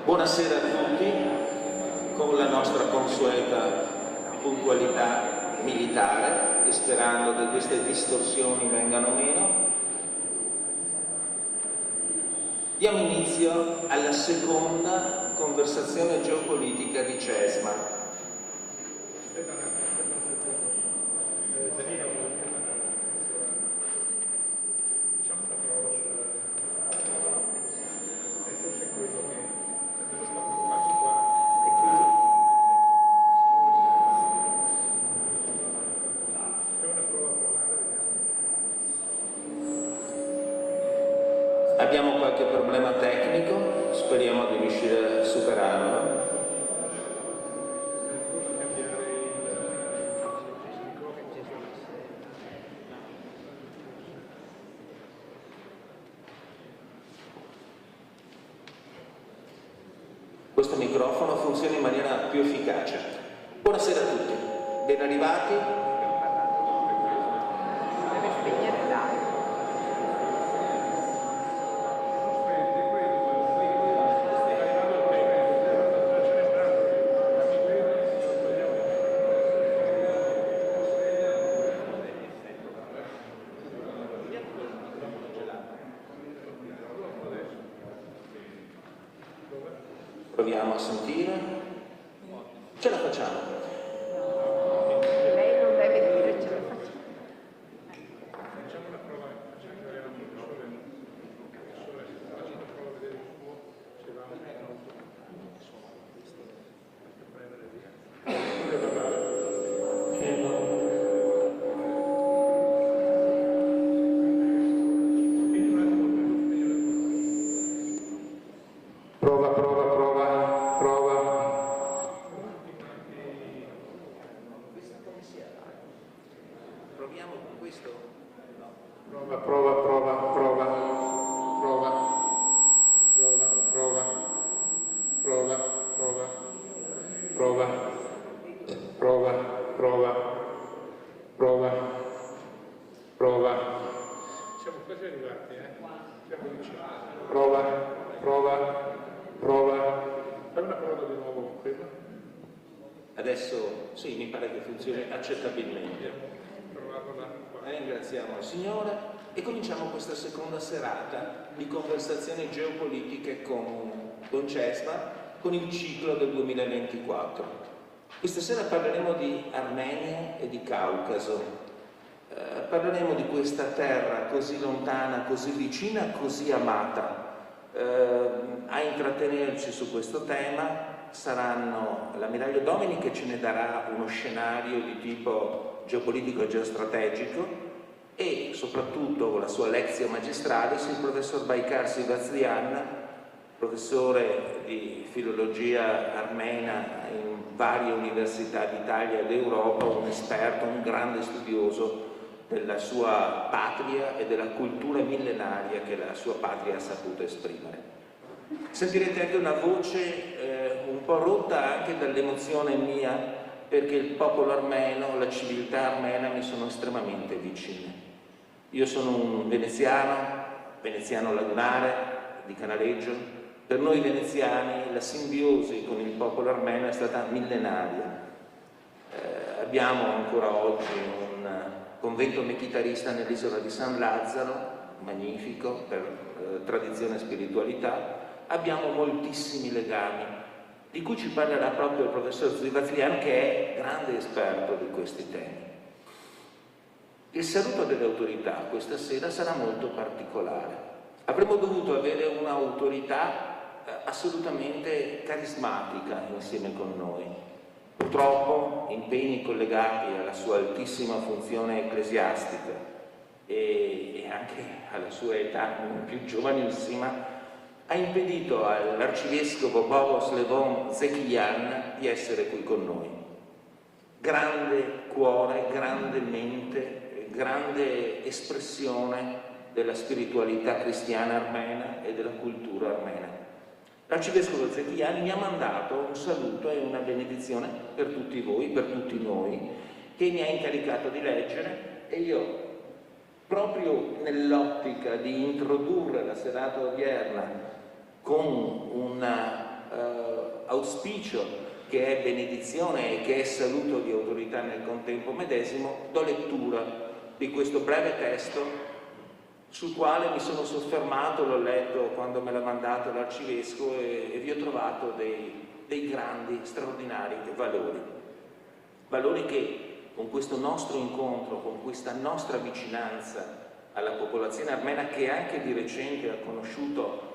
Buonasera a tutti, con la nostra consueta puntualità militare, e sperando che queste distorsioni vengano meno, diamo inizio alla seconda conversazione geopolitica di CESMA. Abbiamo qualche problema tecnico, speriamo di riuscire a superarlo. Questo microfono funziona in maniera più efficace. Buonasera a tutti, ben arrivati. Proviamo a sentire. Ce la facciamo. Lei non deve dire ce la facciamo. Facciamo una prova, facciamo vedere un professore, facciamo una prova a vedere il suo, se va un prendere via. Proviamo con questo? Prova. Siamo quasi arrivati, siamo vicini. Prova. Fai una prova di nuovo con quello. Adesso sì, mi pare che funzioni accettabilmente. Ringraziamo il Signore e cominciamo questa seconda serata di conversazioni geopolitiche con CESMA, con il ciclo del 2024. Questa sera parleremo di Armenia e di Caucaso. Parleremo di questa terra così lontana, così vicina, così amata. A intrattenerci su questo tema saranno l'ammiraglio Domini, che ce ne darà uno scenario di tipo geopolitico e geostrategico, e soprattutto con la sua Lectio Magistralis il professor Baykar Sivazlian, professore di filologia armena in varie università d'Italia e d'Europa, un esperto, un grande studioso della sua patria e della cultura millenaria che la sua patria ha saputo esprimere. Sentirete anche una voce un po' rotta anche dall'emozione mia, perché il popolo armeno, la civiltà armena mi sono estremamente vicine. Io sono un veneziano lagunare di Canaleggio. Per noi veneziani la simbiosi con il popolo armeno è stata millenaria. Abbiamo ancora oggi un convento mechitarista nell'isola di San Lazzaro, magnifico per tradizione e spiritualità. Abbiamo moltissimi legami, di cui ci parlerà proprio il professor Sivazlian, che è grande esperto di questi temi. Il saluto delle autorità questa sera sarà molto particolare. Avremmo dovuto avere un'autorità assolutamente carismatica insieme con noi. Purtroppo impegni collegati alla sua altissima funzione ecclesiastica e anche alla sua età più giovanissima ha impedito all'arcivescovo Bobos Levon Zekiyan di essere qui con noi. Grande cuore, grande mente, grande espressione della spiritualità cristiana armena e della cultura armena. L'arcivescovo Zekiyan mi ha mandato un saluto e una benedizione per tutti voi, per tutti noi, che mi ha incaricato di leggere, e io, proprio nell'ottica di introdurre la serata odierna con una auspicio che è benedizione e che è saluto di autorità nel contempo medesimo, do lettura di questo breve testo sul quale mi sono soffermato, l'ho letto quando me l'ha mandato l'arcivescovo e vi ho trovato dei grandi, straordinari valori che con questo nostro incontro, con questa nostra vicinanza alla popolazione armena, che anche di recente ha conosciuto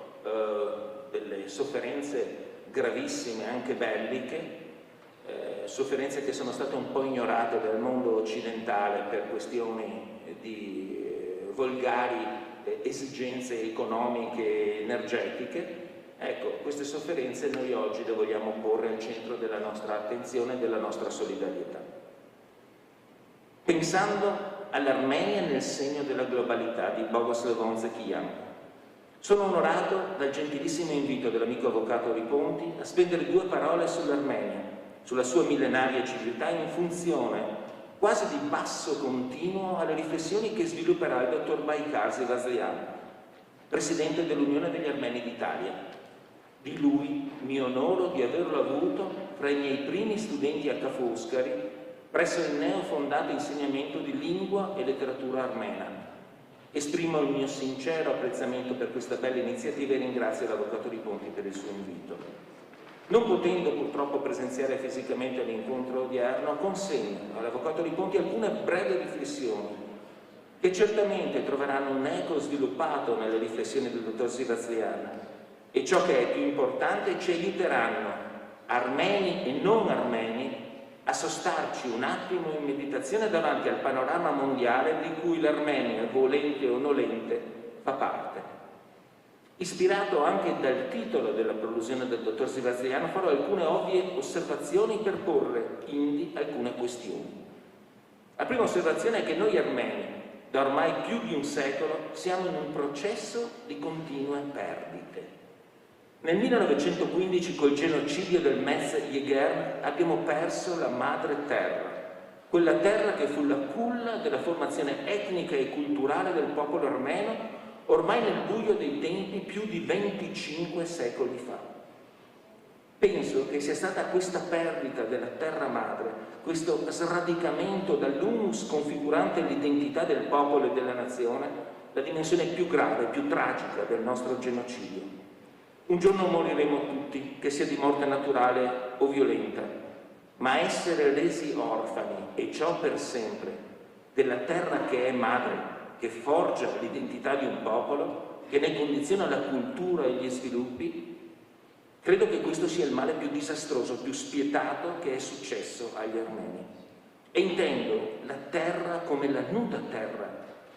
delle sofferenze gravissime, anche belliche, sofferenze che sono state un po' ignorate dal mondo occidentale per questioni di volgari esigenze economiche e energetiche. Ecco, queste sofferenze noi oggi le vogliamo porre al centro della nostra attenzione e della nostra solidarietà. Pensando all'Armenia nel segno della globalità di Bogoslav Onzekian, sono onorato dal gentilissimo invito dell'amico avvocato Riponti a spendere 2 parole sull'Armenia, sulla sua millenaria civiltà, in funzione quasi di basso continuo alle riflessioni che svilupperà il dottor Baykar Sevaslian, presidente dell'Unione degli Armeni d'Italia. Di lui mi onoro di averlo avuto fra i miei primi studenti a Ca' Foscari presso il neofondato insegnamento di lingua e letteratura armena. Esprimo il mio sincero apprezzamento per questa bella iniziativa e ringrazio l'avvocato Riponti per il suo invito. Non potendo purtroppo presenziare fisicamente all'incontro odierno, consegno all'avvocato Riponti alcune brevi riflessioni che certamente troveranno un eco sviluppato nelle riflessioni del dottor Sevaslian e, ciò che è più importante, ci aiuteranno, armeni e non armeni, a sostarci un attimo in meditazione davanti al panorama mondiale di cui l'Armenia, volente o nolente, fa parte. Ispirato anche dal titolo della prolusione del dottor Sevaslian, farò alcune ovvie osservazioni per porre quindi alcune questioni. La prima osservazione è che noi armeni, da ormai più di un secolo, siamo in un processo di continue perdite. Nel 1915, col genocidio del Metz-Yeghern, abbiamo perso la madre terra, quella terra che fu la culla della formazione etnica e culturale del popolo armeno, ormai nel buio dei tempi più di 25 secoli fa. Penso che sia stata questa perdita della terra madre, questo sradicamento dall'humus configurante l'identità del popolo e della nazione, la dimensione più grave, più tragica del nostro genocidio. Un giorno moriremo tutti, che sia di morte naturale o violenta, ma essere resi orfani, e ciò per sempre, della terra che è madre, che forgia l'identità di un popolo, che ne condiziona la cultura e gli sviluppi, credo che questo sia il male più disastroso, più spietato che è successo agli armeni. E intendo la terra come la nuda terra,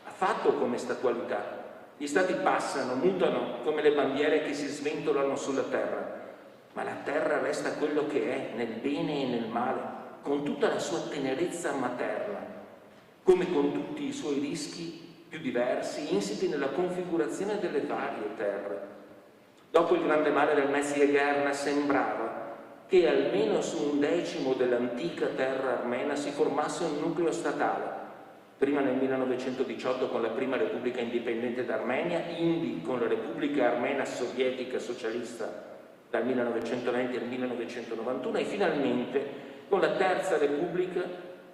affatto come statualità. Gli stati passano, mutano come le bandiere che si sventolano sulla terra, ma la terra resta quello che è, nel bene e nel male, con tutta la sua tenerezza materna, come con tutti i suoi rischi più diversi, insiti nella configurazione delle varie terre. Dopo il grande male del Metz-Yeghern sembrava che almeno su 1/10 dell'antica terra armena si formasse un nucleo statale, prima nel 1918 con la prima Repubblica Indipendente d'Armenia, indi con la Repubblica Armena Sovietica Socialista dal 1920 al 1991 e finalmente con la Terza Repubblica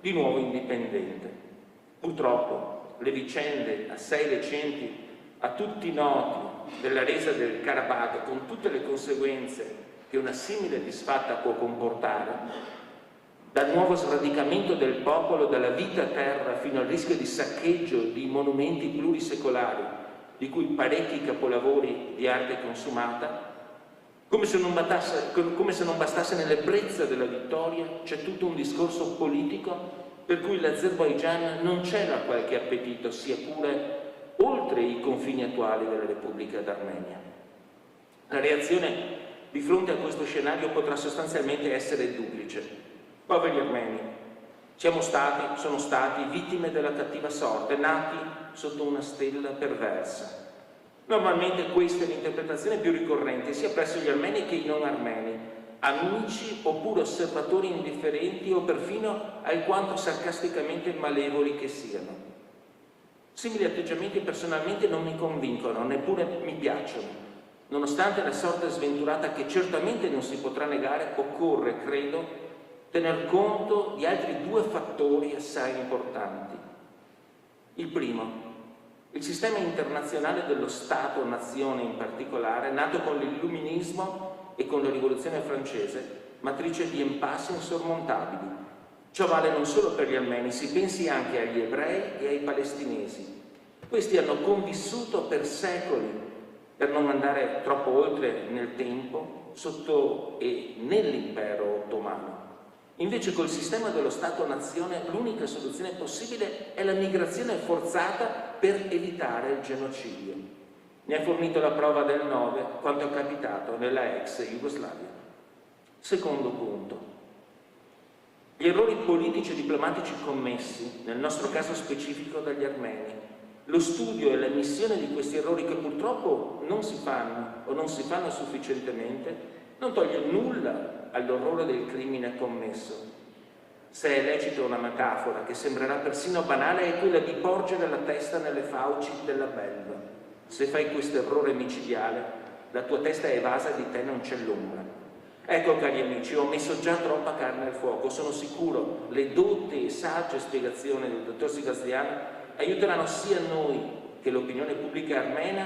di nuovo indipendente. Purtroppo le vicende assai recenti, a tutti noti, della resa del Karabakh, con tutte le conseguenze che una simile disfatta può comportare, dal nuovo sradicamento del popolo dalla vita terra fino al rischio di saccheggio di monumenti plurisecolari, di cui parecchi capolavori di arte consumata, come se non bastasse nell'ebbrezza della vittoria, c'è tutto un discorso politico per cui l'Azerbaigian non cela qualche appetito, sia pure oltre i confini attuali della Repubblica d'Armenia. La reazione di fronte a questo scenario potrà sostanzialmente essere duplice. Poveri armeni, sono stati vittime della cattiva sorte, nati sotto una stella perversa. Normalmente questa è l'interpretazione più ricorrente, sia presso gli armeni che i non armeni, amici oppure osservatori indifferenti o perfino alquanto sarcasticamente malevoli che siano. Simili atteggiamenti personalmente non mi convincono, neppure mi piacciono. Nonostante la sorte sventurata che certamente non si potrà negare, occorre, credo, tener conto di altri due fattori assai importanti. Il primo, il sistema internazionale dello Stato-nazione in particolare, nato con l'illuminismo e con la rivoluzione francese, matrice di impasse insormontabili. Ciò vale non solo per gli armeni, si pensi anche agli ebrei e ai palestinesi. Questi hanno convissuto per secoli, per non andare troppo oltre nel tempo, sotto e nell'impero ottomano. Invece col sistema dello Stato-nazione l'unica soluzione possibile è la migrazione forzata per evitare il genocidio. Ne ha fornito la prova del 9 quanto è capitato nella ex Jugoslavia. Secondo punto. Gli errori politici e diplomatici commessi, nel nostro caso specifico dagli armeni, lo studio e l'ammissione di questi errori che purtroppo non si fanno o non si fanno sufficientemente, non toglie nulla all'orrore del crimine commesso. Se è lecita una metafora che sembrerà persino banale, è quella di porgere la testa nelle fauci della belva. Se fai questo errore micidiale, la tua testa è evasa e di te non c'è l'ombra. Ecco, cari amici, ho messo già troppa carne al fuoco. Sono sicuro le dotte e sagge spiegazioni del dottor Sebastiano aiuteranno sia noi che l'opinione pubblica armena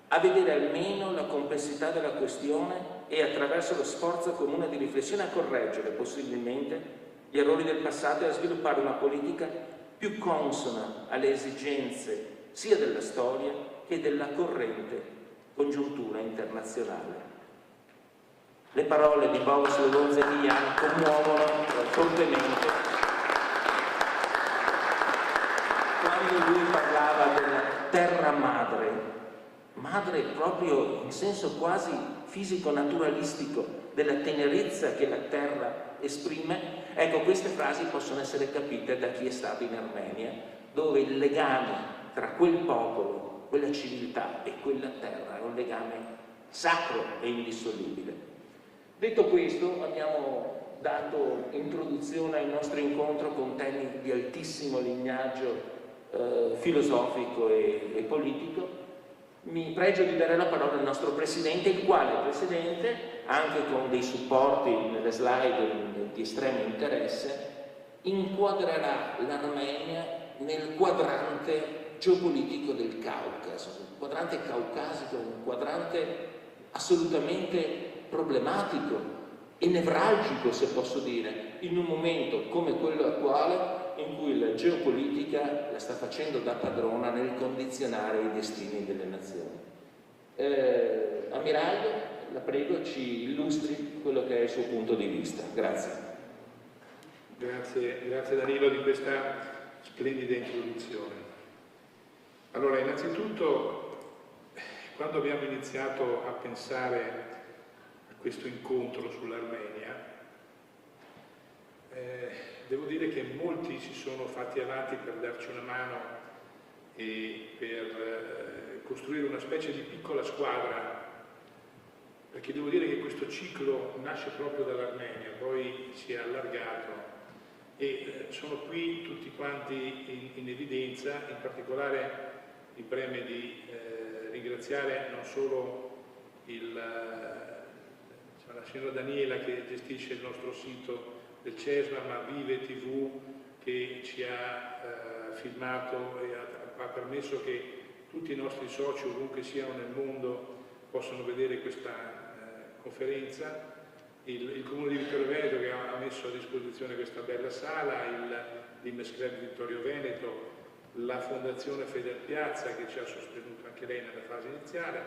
a vedere almeno la complessità della questione e attraverso lo sforzo comune di riflessione a correggere possibilmente gli errori del passato e a sviluppare una politica più consona alle esigenze sia della storia che della corrente congiuntura internazionale. Le parole di Paulus Levon-Zevian commuovono fortemente quando lui parlava della terra madre, madre proprio in senso quasi fisico-naturalistico, della tenerezza che la terra esprime. Ecco, queste frasi possono essere capite da chi è stato in Armenia, dove il legame tra quel popolo, quella civiltà e quella terra è un legame sacro e indissolubile. Detto questo, abbiamo dato introduzione al nostro incontro con temi di altissimo lignaggio filosofico e politico. Mi pregio di dare la parola al nostro Presidente, il quale, Presidente, anche con dei supporti nelle slide di estremo interesse, inquadrerà l'Armenia nel quadrante geopolitico del Caucaso, un quadrante caucasico, un quadrante assolutamente problematico e nevralgico, se posso dire, in un momento come quello attuale in cui la geopolitica la sta facendo da padrona nel condizionare i destini delle nazioni. Ammiraglio, la prego, ci illustri quello che è il suo punto di vista. Grazie. Grazie Danilo di questa splendida introduzione. Allora, innanzitutto, quando abbiamo iniziato a pensare a questo incontro sull'Armenia, devo dire che molti si sono fatti avanti per darci una mano e per costruire una specie di piccola squadra, perché devo dire che questo ciclo nasce proprio dall'Armenia, poi si è allargato e sono qui tutti quanti in evidenza. In particolare mi preme di ringraziare non solo la signora Daniela che gestisce il nostro sito del CESMA, ma Vive TV che ci ha filmato e ha permesso che tutti i nostri soci, ovunque siano nel mondo, possano vedere questa conferenza, il Comune di Vittorio Veneto che ha messo a disposizione questa bella sala, l'Immes Club Vittorio Veneto, la Fondazione Federpiazza che ci ha sostenuto anche lei nella fase iniziale,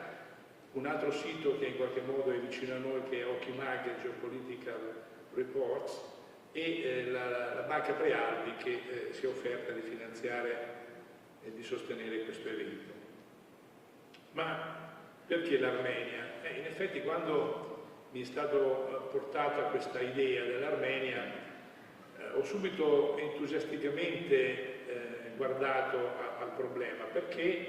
un altro sito che in qualche modo è vicino a noi che è Okimag Geopolitical Reports, e la Banca Prealpi che si è offerta di finanziare e di sostenere questo evento. Ma perché l'Armenia? In effetti quando mi è stato portata questa idea dell'Armenia ho subito entusiasticamente guardato al problema, perché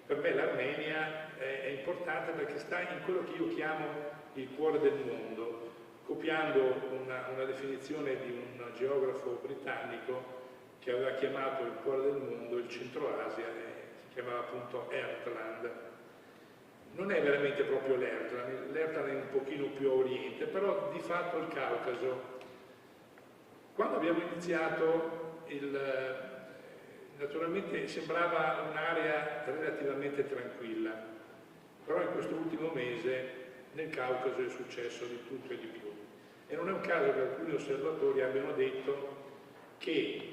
per me l'Armenia è importante perché sta in quello che io chiamo il cuore del mondo, copiando una definizione di un geografo britannico che aveva chiamato il cuore del mondo il Centro Asia, e si chiamava appunto Heartland. non è veramente proprio l'Ertan è un pochino più a oriente, però di fatto il Caucaso. Quando abbiamo iniziato, naturalmente sembrava un'area relativamente tranquilla, però in questo ultimo mese nel Caucaso è successo di tutto e di più. E non è un caso che alcuni osservatori abbiano detto che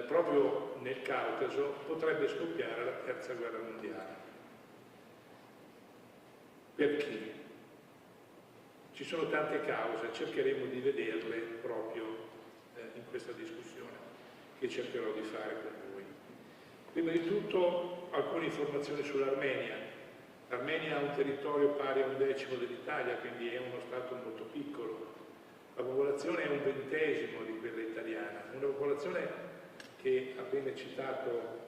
proprio nel Caucaso potrebbe scoppiare la terza guerra mondiale. Perché? Ci sono tante cause, cercheremo di vederle proprio in questa discussione che cercherò di fare con voi. Prima di tutto alcune informazioni sull'Armenia. L'Armenia ha un territorio pari a 1/10 dell'Italia, quindi è uno stato molto piccolo. La popolazione è 1/20 di quella italiana, una popolazione che ha appena citato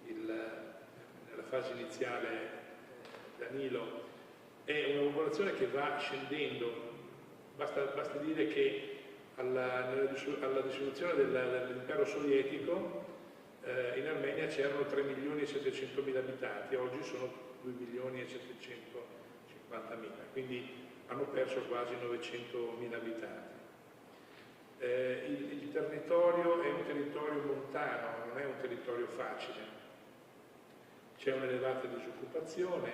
nella fase iniziale Danilo, è una popolazione che va scendendo. Basta dire che alla dissoluzione dell'impero sovietico in Armenia c'erano 3.700.000 abitanti, oggi sono 2.750.000, quindi hanno perso quasi 900.000 abitanti. Il territorio è un territorio montano, non è un territorio facile. C'è un'elevata disoccupazione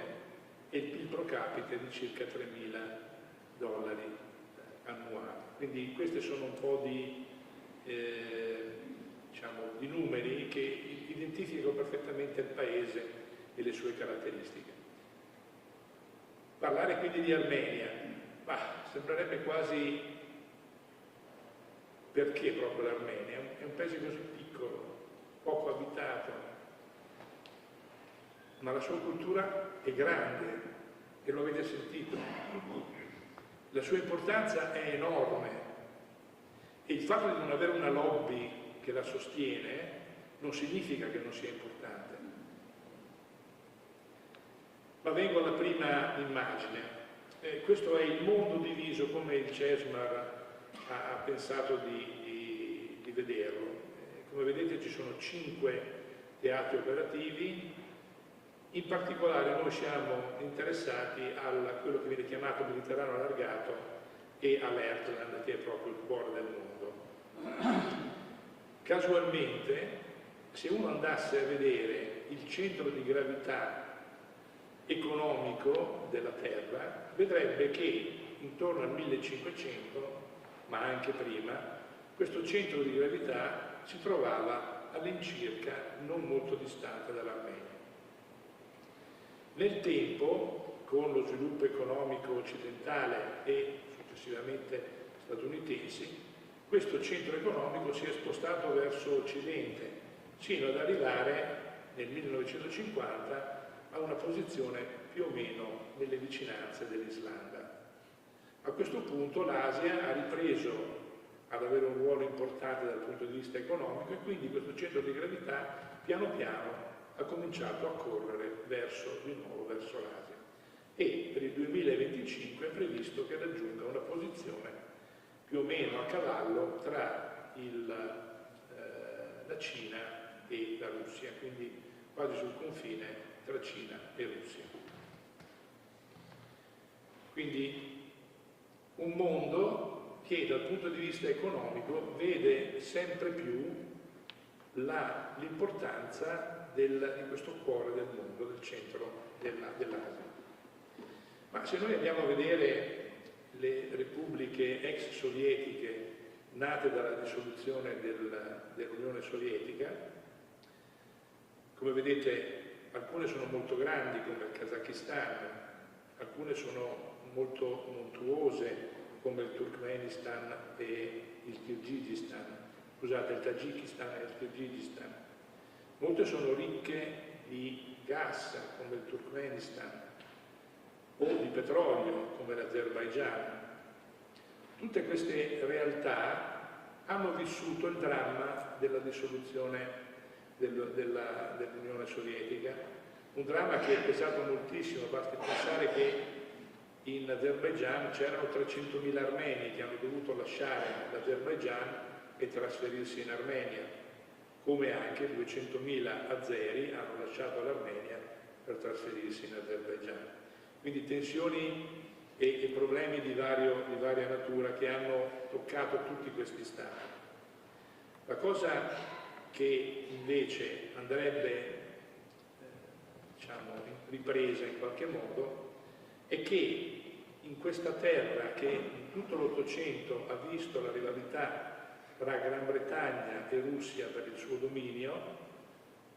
e il PIL pro capite è di circa $3.000 annuali. Quindi questi sono un po' di numeri che identificano perfettamente il paese e le sue caratteristiche. Parlare quindi di Armenia, sembrerebbe quasi, perché proprio l'Armenia? È un paese così piccolo, poco abitato, ma la sua cultura è grande, e lo avete sentito. La sua importanza è enorme e il fatto di non avere una lobby che la sostiene non significa che non sia importante. Ma vengo alla prima immagine. Questo è il mondo diviso come il CESMAR ha pensato di vederlo. Come vedete ci sono 5 teatri operativi. In particolare noi siamo interessati a quello che viene chiamato Mediterraneo allargato e all'Earthland, che è proprio il cuore del mondo. Casualmente, se uno andasse a vedere il centro di gravità economico della Terra, vedrebbe che intorno al 1500, ma anche prima, questo centro di gravità si trovava all'incirca non molto distante dall'Armenia. Nel tempo, con lo sviluppo economico occidentale e successivamente statunitensi, questo centro economico si è spostato verso occidente, fino ad arrivare nel 1950 a una posizione più o meno nelle vicinanze dell'Islanda. A questo punto l'Asia ha ripreso ad avere un ruolo importante dal punto di vista economico e quindi questo centro di gravità piano piano ha cominciato a correre di nuovo verso l'Asia e per il 2025 è previsto che raggiunga una posizione più o meno a cavallo tra la Cina e la Russia, quindi quasi sul confine tra Cina e Russia. Quindi un mondo che dal punto di vista economico vede sempre più l'importanza di questo cuore del mondo, del centro dell'Asia. Ma se noi andiamo a vedere le repubbliche ex sovietiche nate dalla dissoluzione dell'Unione Sovietica, come vedete alcune sono molto grandi come il Kazakistan, alcune sono molto montuose come il Turkmenistan e il Kirghizistan, scusate, il Tagikistan e il Kirghizistan. Molte sono ricche di gas come il Turkmenistan o di petrolio come l'Azerbaigian. Tutte queste realtà hanno vissuto il dramma della dissoluzione dell'Unione Sovietica, un dramma che è pesato moltissimo. Basti pensare che in Azerbaigian c'erano 300.000 armeni che hanno dovuto lasciare l'Azerbaigian e trasferirsi in Armenia, come anche 200.000 azeri hanno lasciato l'Armenia per trasferirsi in Azerbaigian. quindi tensioni e problemi di varia natura che hanno toccato tutti questi stati. La cosa che invece andrebbe diciamo, ripresa in qualche modo è che in questa terra che in tutto l'Ottocento ha visto la rivalità tra Gran Bretagna e Russia per il suo dominio,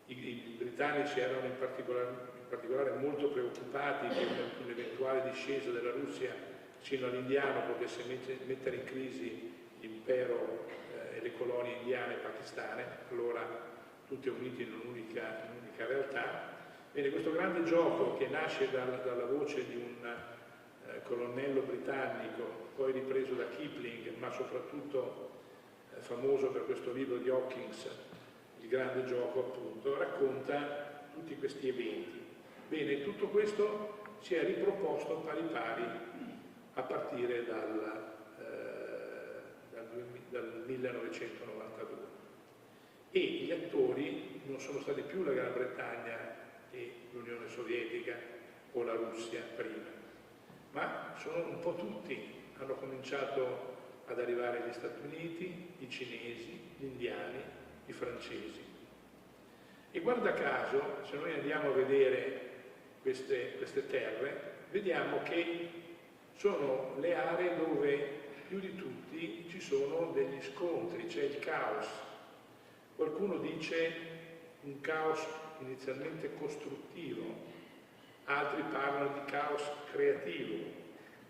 i britannici erano in particolare molto preoccupati che un'eventuale discesa della Russia fino all'Indiano potesse mettere in crisi l'impero e le colonie indiane e pakistane, allora tutte unite in un'unica realtà. Bene, questo grande gioco che nasce dalla voce di un colonnello britannico, poi ripreso da Kipling, ma soprattutto famoso per questo libro di Hawkins, Il grande gioco appunto, racconta tutti questi eventi. Bene, tutto questo si è riproposto pari pari a partire dal 1992 e gli attori non sono stati più la Gran Bretagna e l'Unione Sovietica o la Russia prima, ma sono un po' tutti. Hanno cominciato ad arrivare gli Stati Uniti, i cinesi, gli indiani, i francesi. E guarda caso, se noi andiamo a vedere queste terre, vediamo che sono le aree dove più di tutti ci sono degli scontri, c'è il caos. Qualcuno dice un caos inizialmente costruttivo, altri parlano di caos creativo.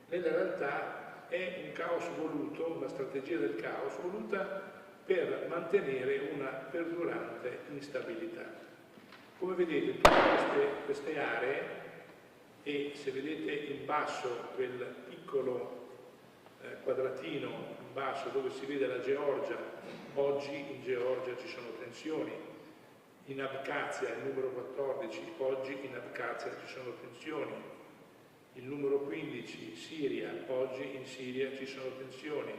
Nella realtà è un caos voluto, una strategia del caos voluta per mantenere una perdurante instabilità. Come vedete tutte queste aree, e se vedete in basso quel piccolo quadratino in basso dove si vede la Georgia, oggi in Georgia ci sono tensioni, in Abkhazia il numero 14, oggi in Abkhazia ci sono tensioni, il numero 15 Siria, oggi in Siria ci sono tensioni,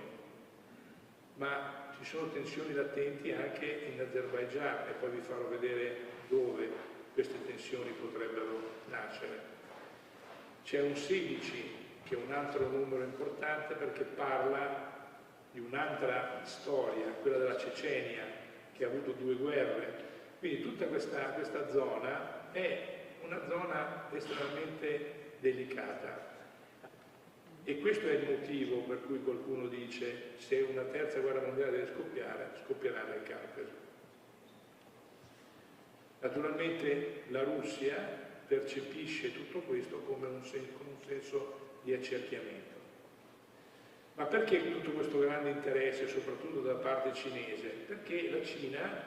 ma ci sono tensioni latenti anche in Azerbaigian e poi vi farò vedere dove queste tensioni potrebbero nascere. C'è un 16 che è un altro numero importante perché parla di un'altra storia, quella della Cecenia, che ha avuto 2 guerre. Quindi tutta questa zona è una zona estremamente delicata. E questo è il motivo per cui qualcuno dice se una terza guerra mondiale deve scoppiare, scoppierà nel Caucaso. Naturalmente la Russia percepisce tutto questo come un senso di accerchiamento. Ma perché tutto questo grande interesse, soprattutto da parte cinese? Perché la Cina,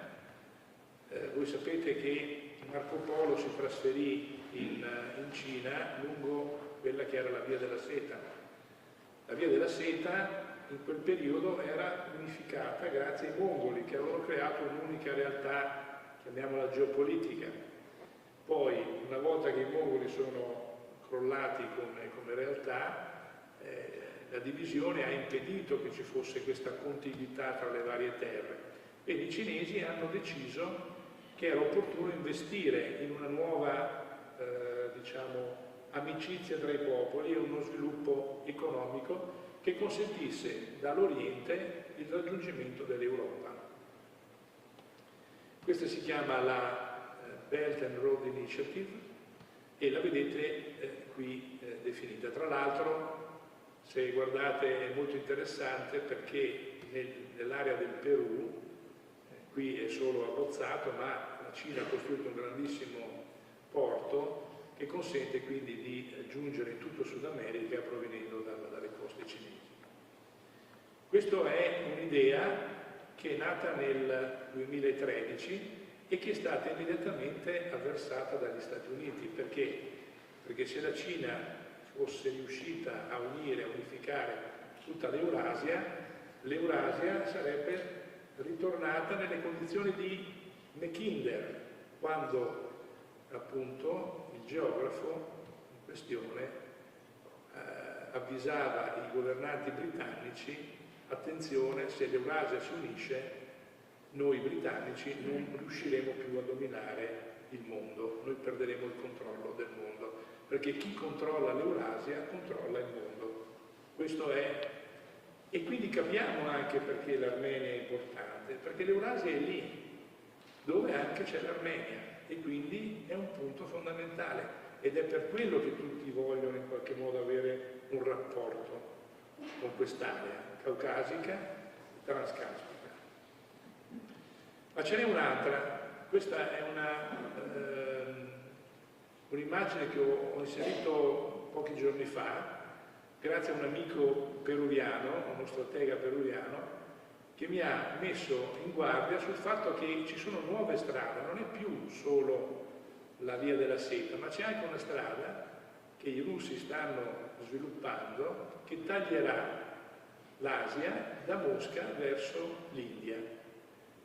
voi sapete che Marco Polo si trasferì in Cina lungo quella che era la Via della Seta. La Via della Seta in quel periodo era unificata grazie ai mongoli che avevano creato un'unica realtà, chiamiamola geopolitica. Poi, una volta che i mongoli sono crollati come realtà, la divisione ha impedito che ci fosse questa contiguità tra le varie terre. Quindi i cinesi hanno deciso che era opportuno investire in una nuova amicizia tra i popoli e uno sviluppo economico che consentisse dall'Oriente il raggiungimento dell'Europa. Questa si chiama la Belt and Road Initiative e la vedete qui definita. Tra l'altro, se guardate, è molto interessante perché nell'area del Perù, qui è solo abbozzato, ma la Cina ha costruito un grandissimo porto che consente quindi di giungere in tutto Sud America provenendo dalle coste cinesi. Questa è un'idea che è nata nel 2013 e che è stata immediatamente avversata dagli Stati Uniti. Perché? Perché se la Cina fosse riuscita a unire, a unificare tutta l'Eurasia, l'Eurasia sarebbe ritornata nelle condizioni di Mackinder, quando appunto il geografo in questione avvisava i governanti britannici: attenzione, se l'Eurasia si unisce, noi britannici non riusciremo più a dominare il mondo, noi perderemo il controllo del mondo. perché chi controlla l'Eurasia controlla il mondo. Questo è, e quindi capiamo anche perché l'Armenia è importante, perché l'Eurasia è lì, dove anche c'è l'Armenia, e quindi è un punto fondamentale, ed è per quello che tutti vogliono in qualche modo avere un rapporto con quest'area caucasica e transcaspica. Ma ce n'è un'altra, questa è un'immagine che ho inserito pochi giorni fa, grazie a un amico peruviano, uno stratega peruviano, che mi ha messo in guardia sul fatto che ci sono nuove strade, non è più solo la via della seta, ma c'è anche una strada che i russi stanno sviluppando che taglierà l'Asia da Mosca verso l'India,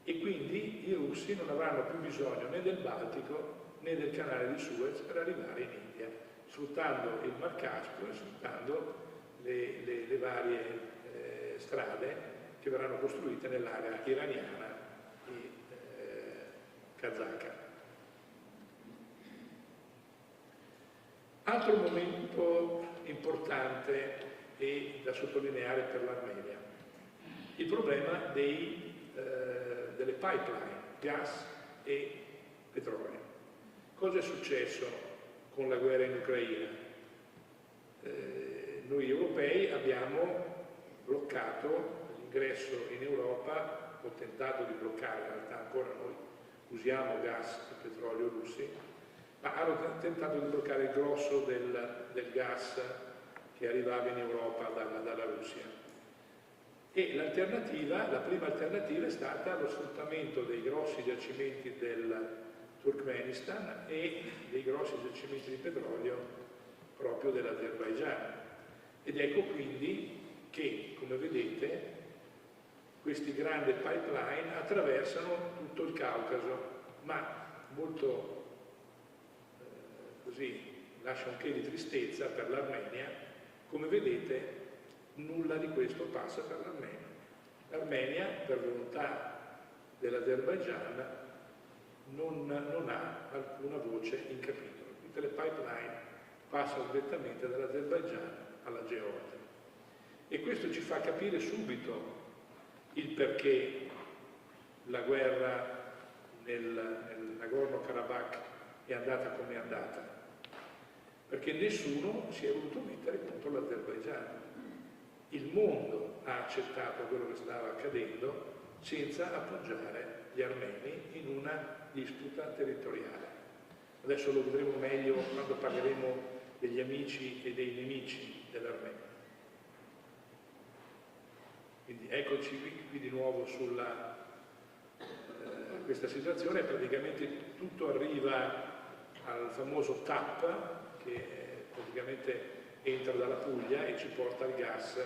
e quindi i russi non avranno più bisogno né del Baltico né del canale di Suez per arrivare in India, sfruttando il Mar Caspio e sfruttando le varie strade che verranno costruite nell'area iraniana e kazaka. Altro momento importante e da sottolineare per l'Armenia, il problema delle pipeline, gas e petrolio. Cosa è successo con la guerra in Ucraina? Noi europei abbiamo bloccato l'ingresso in Europa, ho tentato di bloccare, in realtà ancora noi usiamo gas e petrolio russi, ma hanno tentato di bloccare il grosso del gas che arrivava in Europa dalla Russia. E l'alternativa, la prima alternativa è stata lo sfruttamento dei grossi giacimenti del Turkmenistan e dei grossi giacimenti di petrolio proprio dell'Azerbaigian. Ed ecco quindi che, come vedete, questi grandi pipeline attraversano tutto il Caucaso, ma molto così lascia un che di tristezza per l'Armenia. Come vedete, nulla di questo passa per l'Armenia. L'Armenia, per volontà dell'Azerbaigian, non ha alcuna voce in capitolo. Tutte le pipeline passano direttamente dall'Azerbaigian alla Georgia. E questo ci fa capire subito il perché la guerra nel Nagorno-Karabakh è andata come è andata. Perché nessuno si è voluto mettere contro l'Azerbaigian. Il mondo ha accettato quello che stava accadendo senza appoggiare gli armeni in una disputa territoriale. Adesso lo vedremo meglio quando parleremo degli amici e dei nemici dell'Armenia. Quindi eccoci qui di nuovo sulla questa situazione. Praticamente tutto arriva al famoso TAP, che praticamente entra dalla Puglia e ci porta il gas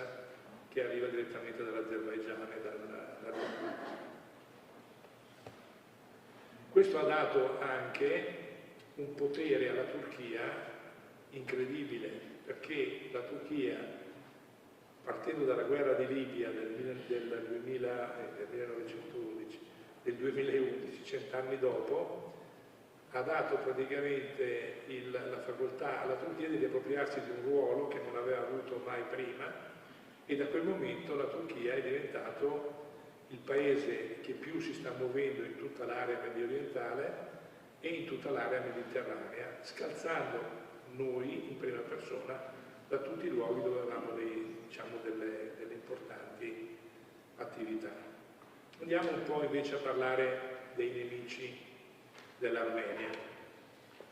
che arriva direttamente dall'Azerbaigian e dall'Armenia. Questo ha dato anche un potere alla Turchia incredibile, perché la Turchia, partendo dalla guerra di Libia del 2011, 100 anni dopo, ha dato praticamente la facoltà alla Turchia di appropriarsi di un ruolo che non aveva avuto mai prima, e da quel momento la Turchia è diventato il paese che più si sta muovendo in tutta l'area mediorientale e in tutta l'area mediterranea, scalzando noi in prima persona da tutti i luoghi dove avevamo delle importanti attività. Andiamo un po' invece a parlare dei nemici dell'Armenia.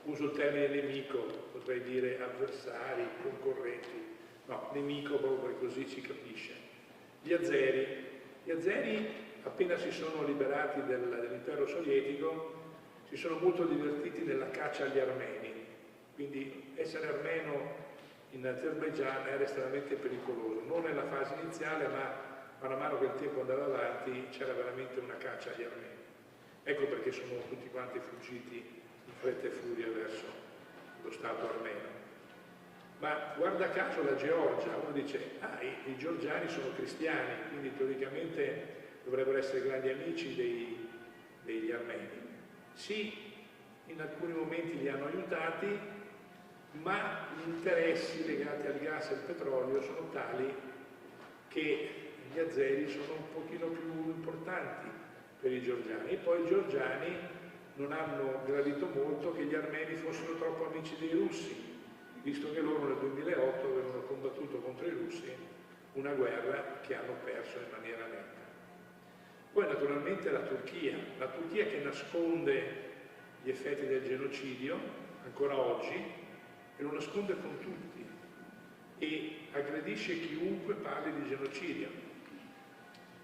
Uso il termine nemico, potrei dire avversari, concorrenti. No, nemico proprio così si capisce. Gli azeri, appena si sono liberati dell'impero sovietico, si sono molto divertiti nella caccia agli armeni. Quindi essere armeno in Azerbaigian era estremamente pericoloso, non nella fase iniziale, ma man mano che il tempo andava avanti c'era veramente una caccia agli armeni. Ecco perché sono tutti quanti fuggiti in fretta e furia verso lo Stato armeno. Ma guarda caso la Georgia, uno dice, i georgiani sono cristiani, quindi teoricamente dovrebbero essere grandi amici degli armeni. Sì, in alcuni momenti li hanno aiutati, ma gli interessi legati al gas e al petrolio sono tali che gli azeri sono un pochino più importanti per i georgiani, e poi i georgiani non hanno gradito molto che gli armeni fossero troppo amici dei russi, visto che loro nel 2008 avevano combattuto contro i russi una guerra che hanno perso in maniera netta. Poi naturalmente la Turchia che nasconde gli effetti del genocidio ancora oggi, e lo nasconde con tutti e aggredisce chiunque parli di genocidio.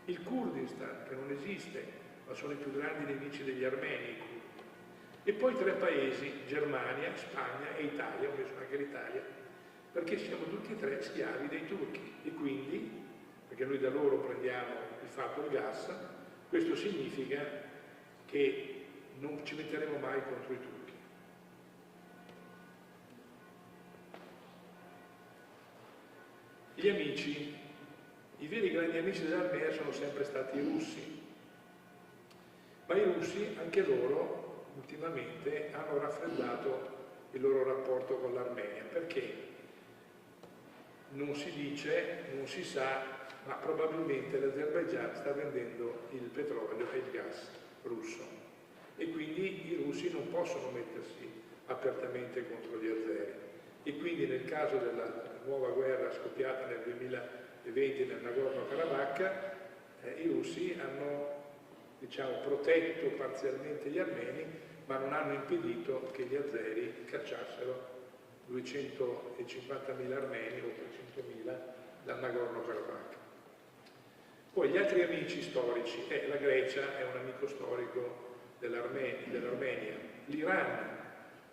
Il Kurdistan, che non esiste, ma sono i più grandi nemici degli armeni, i curdi. E poi 3 paesi, Germania, Spagna e Italia, ho messo anche l'Italia, perché siamo tutti e 3 schiavi dei turchi, e quindi, perché noi da loro prendiamo di fatto il gas, questo significa che non ci metteremo mai contro i turchi. Gli amici, i veri grandi amici dell'Armenia sono sempre stati i russi, ma i russi, anche loro, ultimamente hanno raffreddato il loro rapporto con l'Armenia. Perché? Non si dice, non si sa, ma probabilmente l'Azerbaigian sta vendendo il petrolio e il gas russo, e quindi i russi non possono mettersi apertamente contro gli azeri, e quindi nel caso della nuova guerra scoppiata nel 2020 nel Nagorno-Karabakh, i russi hanno, diciamo, protetto parzialmente gli armeni, ma non hanno impedito che gli azeri cacciassero 250.000 armeni o 300.000 dal Nagorno-Karabakh. Poi gli altri amici storici, la Grecia è un amico storico dell'Armenia, l'Iran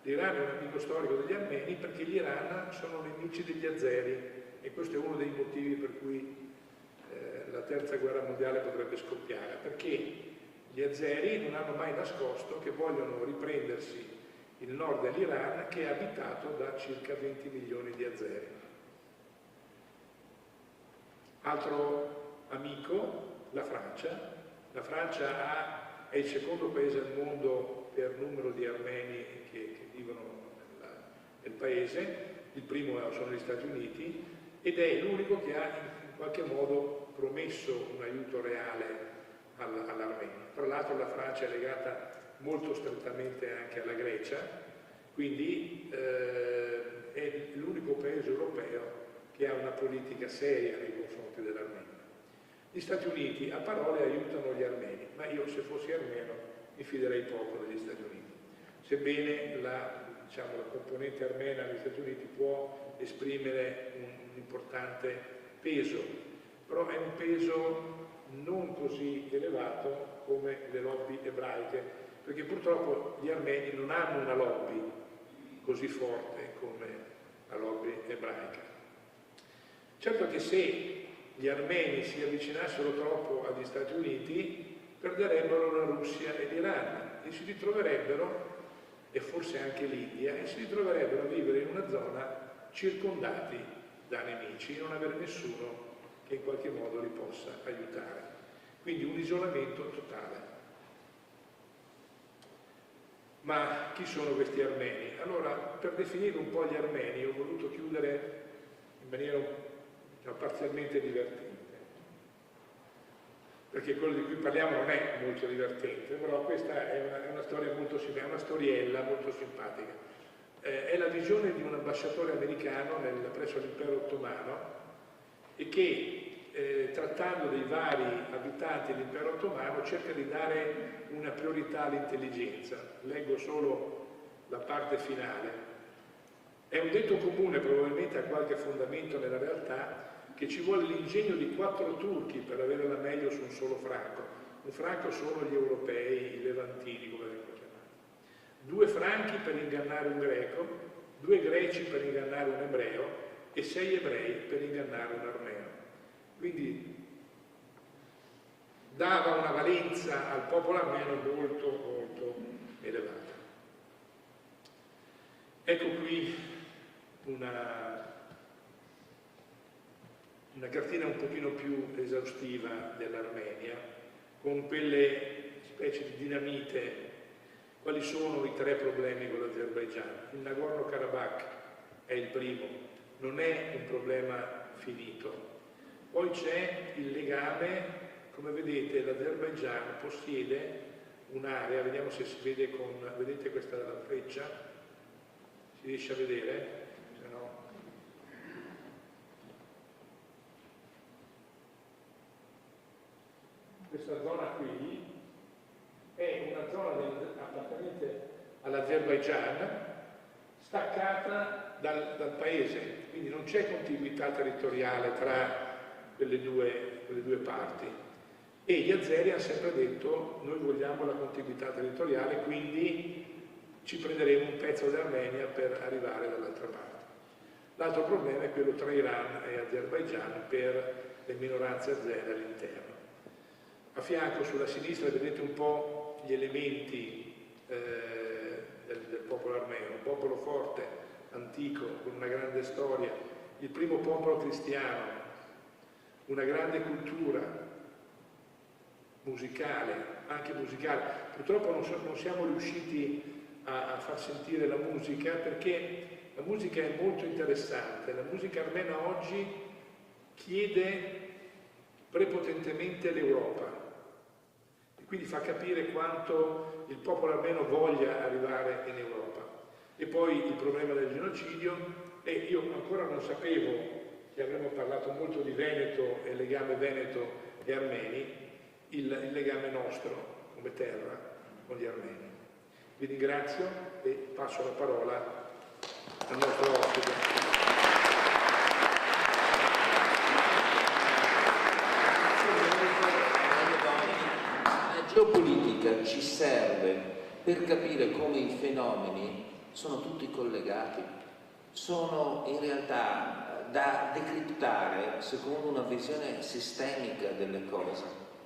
è un amico storico degli armeni, perché gli Iran sono nemici degli azeri, e questo è uno dei motivi per cui la terza guerra mondiale potrebbe scoppiare, perché gli azeri non hanno mai nascosto che vogliono riprendersi il nord dell'Iran, che è abitato da circa 20 milioni di azeri. Altro amico, la Francia. La Francia è il secondo paese al mondo per numero di armeni che vivono nel paese, il primo sono gli Stati Uniti, ed è l'unico che ha in qualche modo promesso un aiuto reale all'Armenia. Tra l'altro la Francia è legata molto strettamente anche alla Grecia, quindi è l'unico paese europeo che ha una politica seria nei confronti dell'Armenia. Gli Stati Uniti a parole aiutano gli armeni, ma io, se fossi armeno, mi fiderei poco degli Stati Uniti, sebbene la componente armena degli Stati Uniti può esprimere un importante peso, però è un peso non così elevato come le lobby ebraiche, perché purtroppo gli armeni non hanno una lobby così forte come la lobby ebraica. Certo che se gli armeni si avvicinassero troppo agli Stati Uniti, perderebbero la Russia e l'Iran, e si ritroverebbero, e forse anche l'India, e si ritroverebbero a vivere in una zona circondati da nemici e non avere nessuno che in qualche modo li possa aiutare. Quindi un isolamento totale. Ma chi sono questi armeni? Allora, per definire un po' gli armeni, ho voluto chiudere in maniera parzialmente divertente, perché quello di cui parliamo non è molto divertente, però questa è una storia molto simpatica, è una storiella molto simpatica. È la visione di un ambasciatore americano presso l'impero ottomano, e che trattando dei vari abitanti dell'impero ottomano cerca di dare una priorità all'intelligenza. Leggo solo la parte finale. È un detto comune, probabilmente ha qualche fondamento nella realtà, che ci vuole l'ingegno di 4 turchi per avere la meglio su un solo franco. Un franco sono gli europei, i levantini, come vengono chiamati. 2 franchi per ingannare un greco, 2 greci per ingannare un ebreo e 6 ebrei per ingannare un armeno. Quindi dava una valenza al popolo armeno molto, molto elevata. Ecco qui una cartina un pochino più esaustiva dell'Armenia, con quelle specie di dinamite. Quali sono i 3 problemi con l'Azerbaigian? Il Nagorno-Karabakh è il primo, non è un problema finito. Poi c'è il legame, come vedete l'Azerbaigian possiede un'area, vediamo se si vede vedete questa la freccia? Si riesce a vedere? Se no. Questa zona qui è una zona appartenente all'Azerbaigian staccata dal paese, quindi non c'è contiguità territoriale tra quelle due parti. E gli azeri hanno sempre detto noi vogliamo la contiguità territoriale, quindi ci prenderemo un pezzo d'Armenia per arrivare dall'altra parte. L'altro problema è quello tra Iran e Azerbaigian per le minoranze azere all'interno. A fianco, sulla sinistra, vedete un po' gli elementi del popolo armeno, un popolo forte, antico, con una grande storia, il primo popolo cristiano, una grande cultura musicale, anche musicale. Purtroppo non siamo riusciti a far sentire la musica perché la musica è molto interessante. La musica armena oggi chiede prepotentemente l'Europa e quindi fa capire quanto il popolo armeno voglia arrivare in Europa. E poi il problema del genocidio, e io ancora non sapevo che avremmo parlato molto di Veneto e legame Veneto e armeni, il legame nostro come terra con gli armeni. Vi ringrazio e passo la parola al nostro ospite. La geopolitica ci serve per capire come i fenomeni sono tutti collegati, sono in realtà da decriptare secondo una visione sistemica delle cose,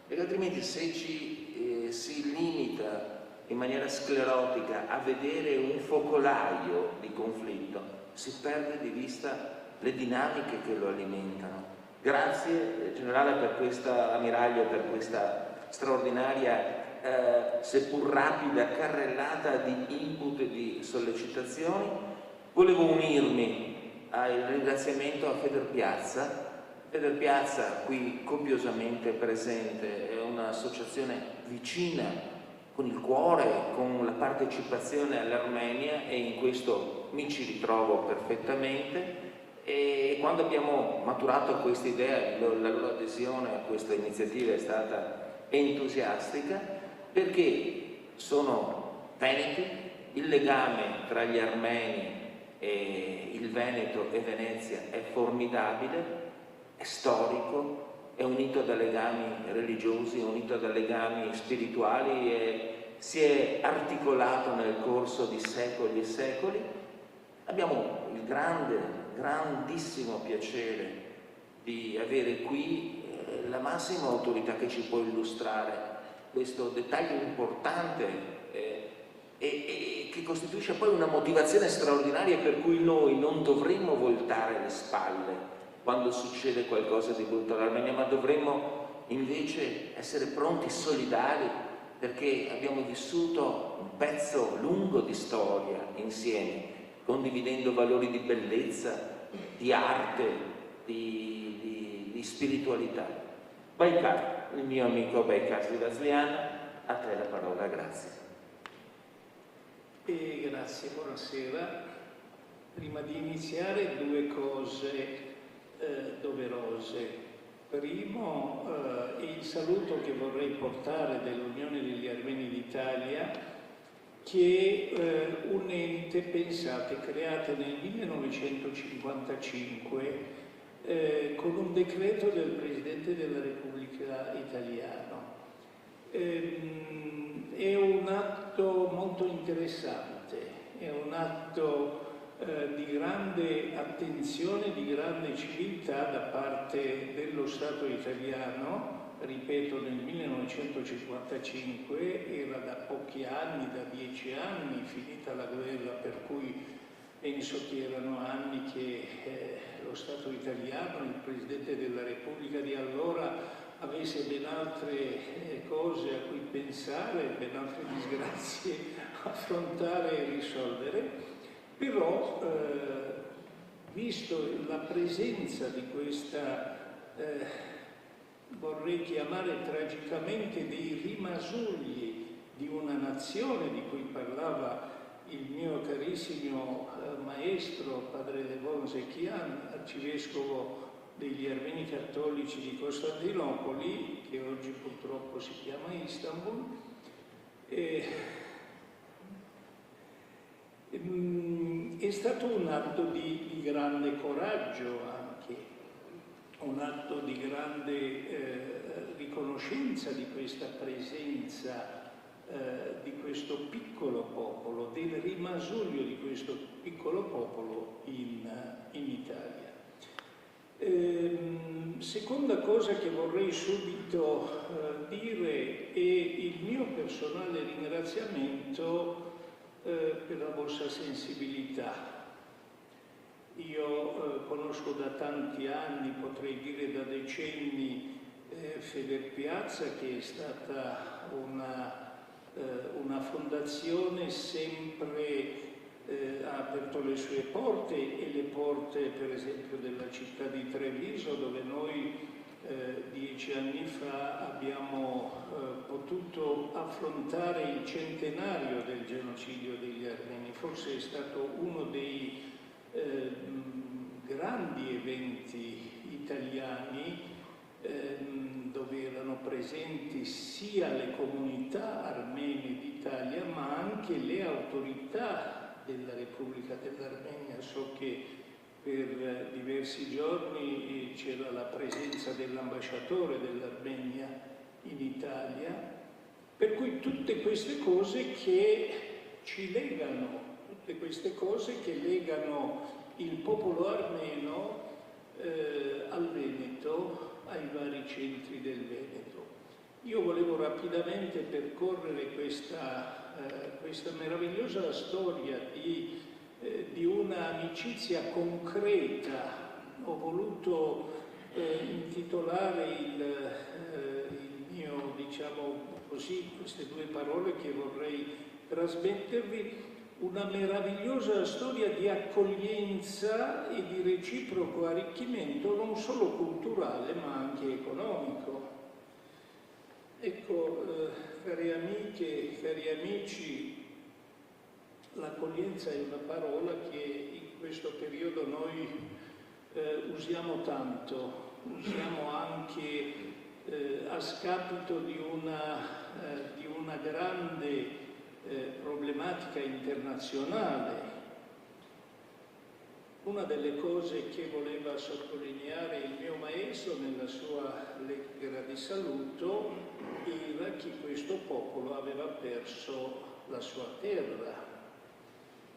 perché altrimenti se si limita in maniera sclerotica a vedere un focolaio di conflitto, si perde di vista le dinamiche che lo alimentano. Grazie generale per questa, ammiraglio, per questa straordinaria, seppur rapida carrellata di input e di sollecitazioni. Volevo unirmi al ringraziamento a Federpiazza. Federpiazza, qui copiosamente presente, è un'associazione vicina, con il cuore, con la partecipazione all'Armenia, e in questo mi ci ritrovo perfettamente. E quando abbiamo maturato questa idea, la loro adesione a questa iniziativa è stata entusiastica, perché sono veneti, il legame tra gli armeni e il Veneto e Venezia è formidabile, è storico, è unito da legami religiosi, è unito da legami spirituali e si è articolato nel corso di secoli e secoli. Abbiamo il grandissimo piacere di avere qui la massima autorità che ci può illustrare questo dettaglio importante e che costituisce poi una motivazione straordinaria per cui noi non dovremmo voltare le spalle quando succede qualcosa di brutto all'Armenia, ma dovremmo invece essere pronti, solidali, perché abbiamo vissuto un pezzo lungo di storia insieme, condividendo valori di bellezza, di arte, di spiritualità. Baikar, il mio amico Baikar Sivaslian, a te la parola, grazie. E grazie, buonasera. Prima di iniziare, due cose doverose. Primo, il saluto che vorrei portare dell'Unione degli Armeni d'Italia, che è un ente, pensate, creato nel 1955 con un decreto del Presidente della Repubblica Italiano. È un atto molto interessante, è un atto di grande attenzione, di grande civiltà da parte dello Stato italiano. Ripeto, nel 1955, era da pochi anni, da 10 anni, finita la guerra, per cui penso che erano anni che lo Stato italiano, il Presidente della Repubblica di allora, avesse ben altre cose a cui pensare, ben altre disgrazie affrontare e risolvere. Però visto la presenza di questa, vorrei chiamare tragicamente, dei rimasugli di una nazione di cui parlava il mio carissimo maestro, padre Levon Zekian, arcivescovo degli Armeni Cattolici di Costantinopoli, che oggi purtroppo si chiama Istanbul. È stato un atto di grande coraggio, anche un atto di grande riconoscenza di questa presenza di questo piccolo popolo, del rimasuglio di questo piccolo popolo in Italia. Seconda cosa che vorrei subito dire è il mio personale ringraziamento per la vostra sensibilità. Io conosco da tanti anni, potrei dire da decenni, Federpiazza, che è stata una fondazione sempre ha aperto le sue porte, e le porte per esempio della città di Treviso, dove noi 10 anni fa abbiamo potuto affrontare il centenario del genocidio degli armeni. Forse è stato uno dei grandi eventi italiani dove erano presenti sia le comunità armene d'Italia ma anche le autorità della Repubblica dell'Armenia. So che per diversi giorni c'era la presenza dell'ambasciatore dell'Armenia in Italia, per cui tutte queste cose che ci legano, tutte queste cose che legano il popolo armeno al Veneto, ai vari centri del Veneto. Io volevo rapidamente percorrere questa meravigliosa storia di un'amicizia concreta. Ho voluto intitolare il mio, diciamo così, queste due parole che vorrei trasmettervi: una meravigliosa storia di accoglienza e di reciproco arricchimento, non solo culturale ma anche economico. Ecco, cari amiche, cari amici, l'accoglienza è una parola che in questo periodo noi usiamo tanto, usiamo anche a scapito di una grande problematica internazionale. Una delle cose che voleva sottolineare il mio maestro nella sua lettera di saluto era che questo popolo aveva perso la sua terra.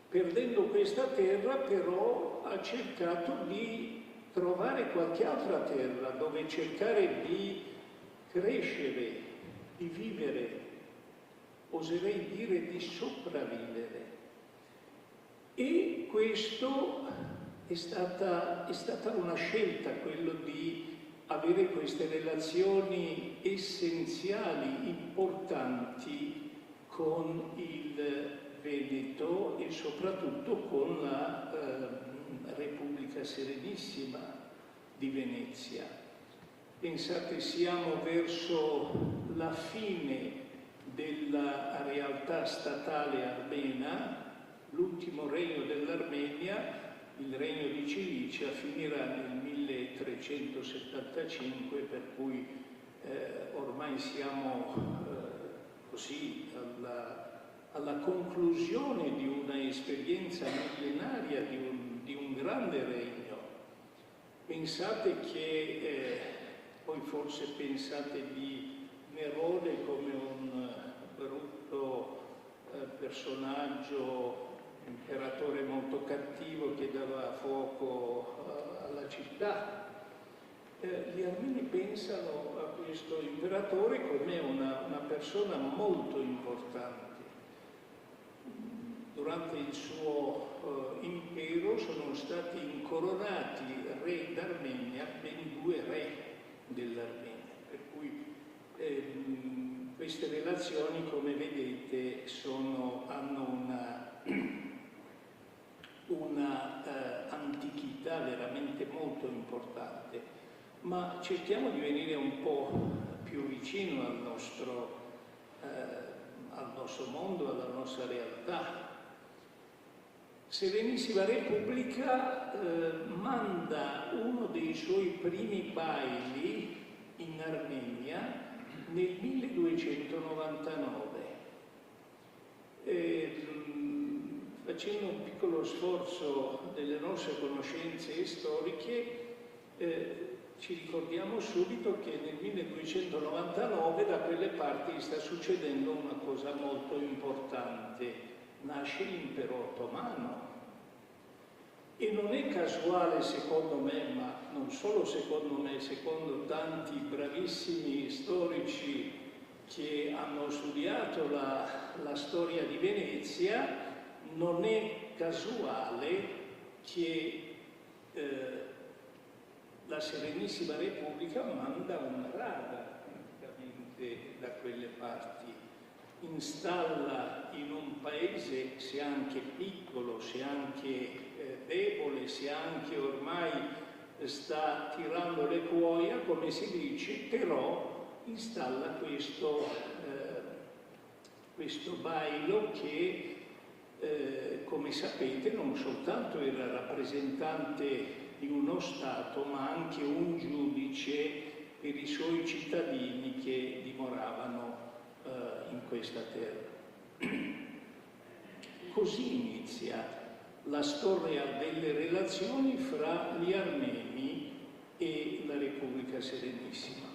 Perdendo questa terra, però, ha cercato di trovare qualche altra terra dove cercare di crescere, di vivere, oserei dire di sopravvivere. E questo è stata una scelta, quello di avere queste relazioni essenziali, importanti con il Veneto e soprattutto con la Repubblica Serenissima di Venezia. Pensate, siamo verso la fine della realtà statale armena. L'ultimo regno dell'Armenia, il regno di Cilicia, finirà nel 1375, per cui ormai siamo così alla conclusione di una esperienza millenaria di un grande regno. Pensate che, poi forse pensate di Nerone come un brutto personaggio, imperatore molto cattivo che dava fuoco alla città. Gli armeni pensano a questo imperatore come una persona molto importante. Durante il suo impero sono stati incoronati re d'Armenia ben 2 re dell'Armenia, per cui queste relazioni, come vedete, hanno una antichità un'attività veramente molto importante, ma cerchiamo di venire un po' più vicino al nostro mondo, alla nostra realtà. Serenissima Repubblica manda uno dei suoi primi baili in Armenia nel 1299. Facendo un piccolo sforzo delle nostre conoscenze storiche, ci ricordiamo subito che nel 1299 da quelle parti sta succedendo una cosa molto importante. Nasce l'impero ottomano. E non è casuale, secondo me, ma non solo secondo me, secondo tanti bravissimi storici che hanno studiato la storia di Venezia, non è casuale che la Serenissima Repubblica manda una rada praticamente da quelle parti, installa in un paese, se anche piccolo, se anche debole, se anche ormai sta tirando le cuoia, come si dice, però installa questo bailo che, come sapete, non soltanto era rappresentante di uno Stato, ma anche un giudice per i suoi cittadini che dimoravano in questa terra. Così inizia la storia delle relazioni fra gli armeni e la Repubblica Serenissima.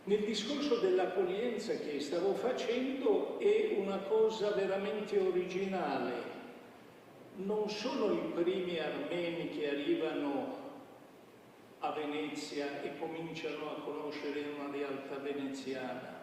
Nel discorso dell'accoglienza che stavo facendo è una cosa veramente originale. Non sono i primi armeni che arrivano a Venezia e cominciano a conoscere una realtà veneziana,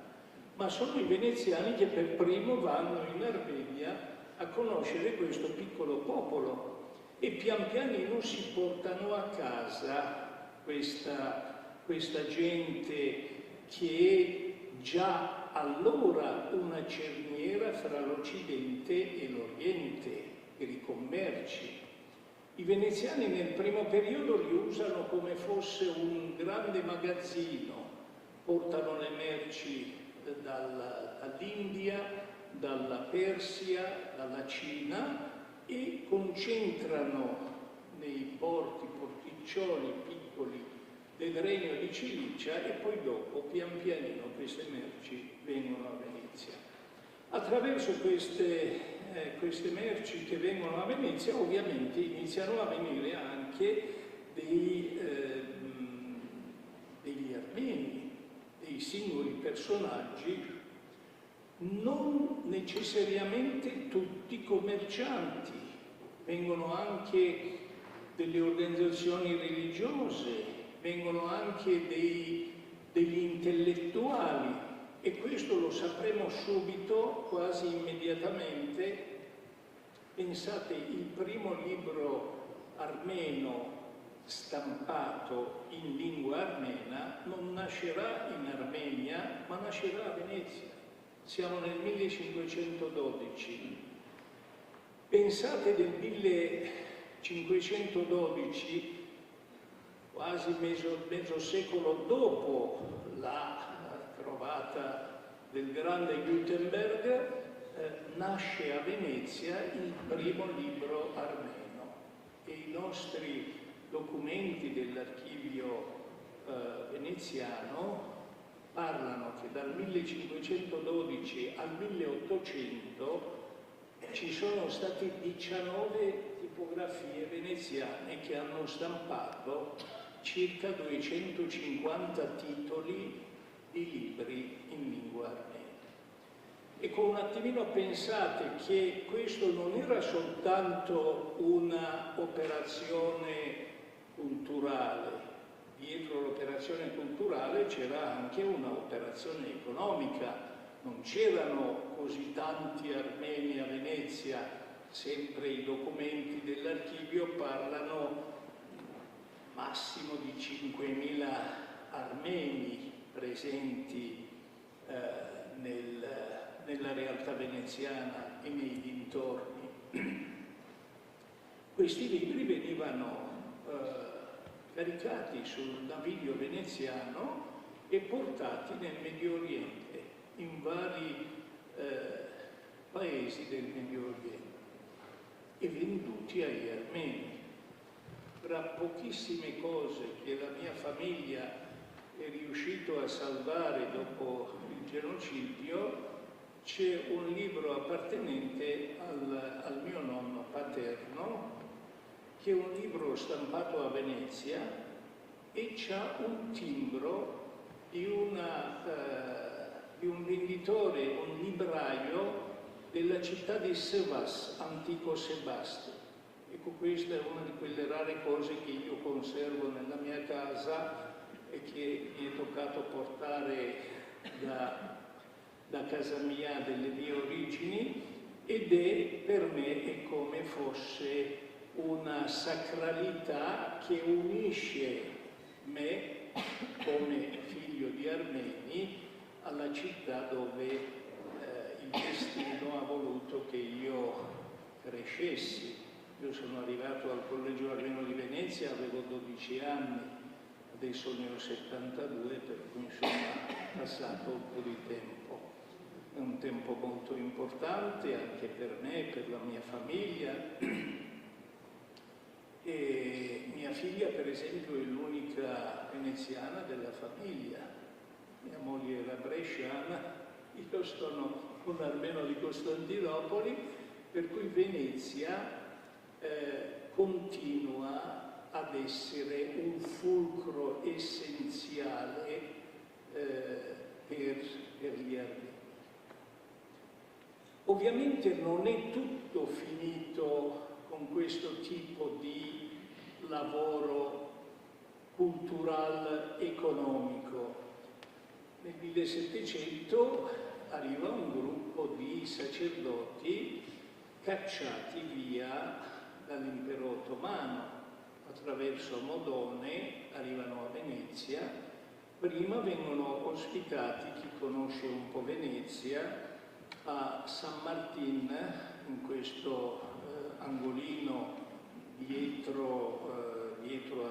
ma sono i veneziani che per primo vanno in Armenia a conoscere questo piccolo popolo e pian pianino si portano a casa questa gente che è già allora una cerniera fra l'Occidente e l'Oriente per i commerci. I veneziani nel primo periodo li usano come fosse un grande magazzino, portano le merci dall'India, dalla Persia, dalla Cina e concentrano nei porticcioli piccoli del Regno di Cilicia e poi dopo, pian pianino, queste merci vengono a Venezia. Attraverso queste merci che vengono a Venezia, ovviamente iniziano a venire anche degli armeni, dei singoli personaggi, non necessariamente tutti commercianti, vengono anche delle organizzazioni religiose, vengono anche degli intellettuali, e questo lo sapremo subito, quasi immediatamente. Pensate, il primo libro armeno stampato in lingua armena non nascerà in Armenia, ma nascerà a Venezia. Siamo nel 1512. Pensate del 1512, quasi mezzo secolo dopo la trovata del grande Gutenberg, nasce a Venezia il primo libro armeno e i nostri documenti dell'archivio veneziano parlano che dal 1512 al 1800 ci sono state 19 tipografie veneziane che hanno stampato circa 250 titoli di libri in lingua armena. Ecco, un attimino pensate che questo non era soltanto una operazione culturale, dietro l'operazione culturale c'era anche un'operazione economica. Non c'erano così tanti armeni a Venezia, sempre i documenti dell'archivio parlano massimo di 5.000 armeni presenti nella realtà veneziana e nei dintorni. Questi libri venivano caricati sul naviglio veneziano e portati nel Medio Oriente, in vari paesi del Medio Oriente, e venduti agli armeni. Tra pochissime cose che la mia famiglia è riuscito a salvare dopo il genocidio, c'è un libro appartenente al mio nonno paterno, che è un libro stampato a Venezia e c'ha un timbro di un venditore, un libraio della città di Sebas, antico Sebaste. Ecco, questa è una di quelle rare cose che io conservo nella mia casa e che mi è toccato portare da casa mia, delle mie origini, ed è per me è come fosse una sacralità che unisce me come figlio di armeni alla città dove il destino ha voluto che io crescessi. Io sono arrivato al Collegio Armeno di Venezia, avevo 12 anni, adesso ne ho 72, per cui insomma è passato un po' di tempo. È un tempo molto importante anche per me, per la mia famiglia. E mia figlia, per esempio, è l'unica veneziana della famiglia. Mia moglie era bresciana, io sono un armeno di Costantinopoli, per cui Venezia continua ad essere un fulcro essenziale per gli armeni. Ovviamente non è tutto finito con questo tipo di lavoro culturale economico. Nel 1700 arriva un gruppo di sacerdoti cacciati via dall'impero ottomano attraverso Modone, arrivano a Venezia. Prima vengono ospitati, chi conosce un po' Venezia, a San Martin, in questo angolino dietro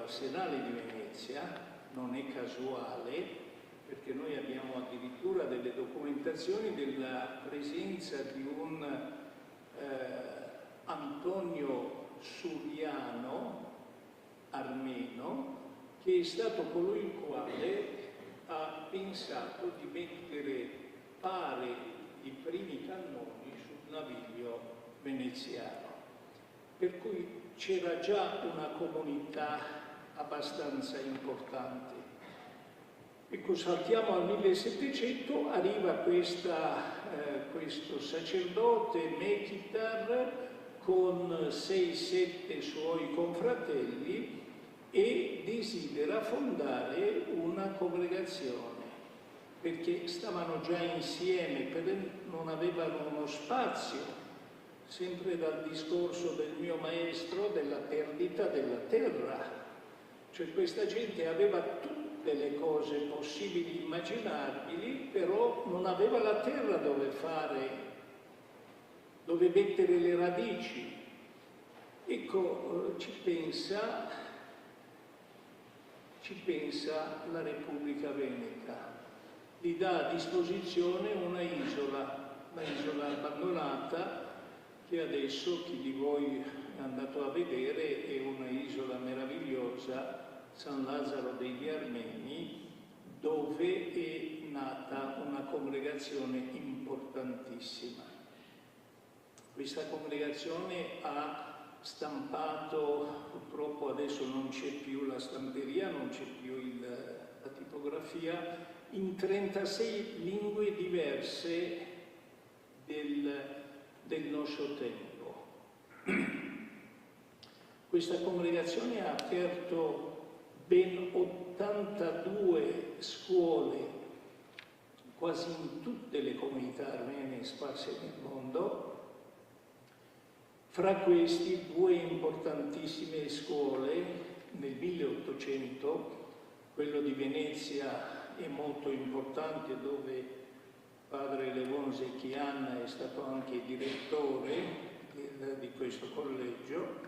Arsenale di Venezia. Non è casuale, perché noi abbiamo addirittura delle documentazioni della presenza di un Antonio Suriano, armeno, che è stato colui il quale ha pensato di mettere pare i primi cannoni sul naviglio veneziano. Per cui c'era già una comunità abbastanza importante. Ecco, saltiamo al 1700, arriva questo sacerdote Mechitar con 6-7 suoi confratelli e desidera fondare una congregazione, perché stavano già insieme, non avevano uno spazio, sempre dal discorso del mio maestro della perdita della terra. Cioè questa gente aveva tutte le cose possibili, immaginabili, però non aveva la terra dove mettere le radici. Ecco, ci pensa la Repubblica Veneta, gli dà a disposizione una isola abbandonata, che adesso chi di voi è andato a vedere è una isola meravigliosa, San Lazzaro degli Armeni, dove è nata una congregazione importantissima. Questa congregazione ha stampato, purtroppo adesso non c'è più la stamperia, non c'è più la tipografia, in 36 lingue diverse del nostro tempo. Questa congregazione ha aperto ben 82 scuole, quasi in tutte le comunità armene sparse nel mondo. Fra questi 2 importantissime scuole nel 1800, quello di Venezia è molto importante, dove padre Levon Zechian è stato anche direttore di questo collegio,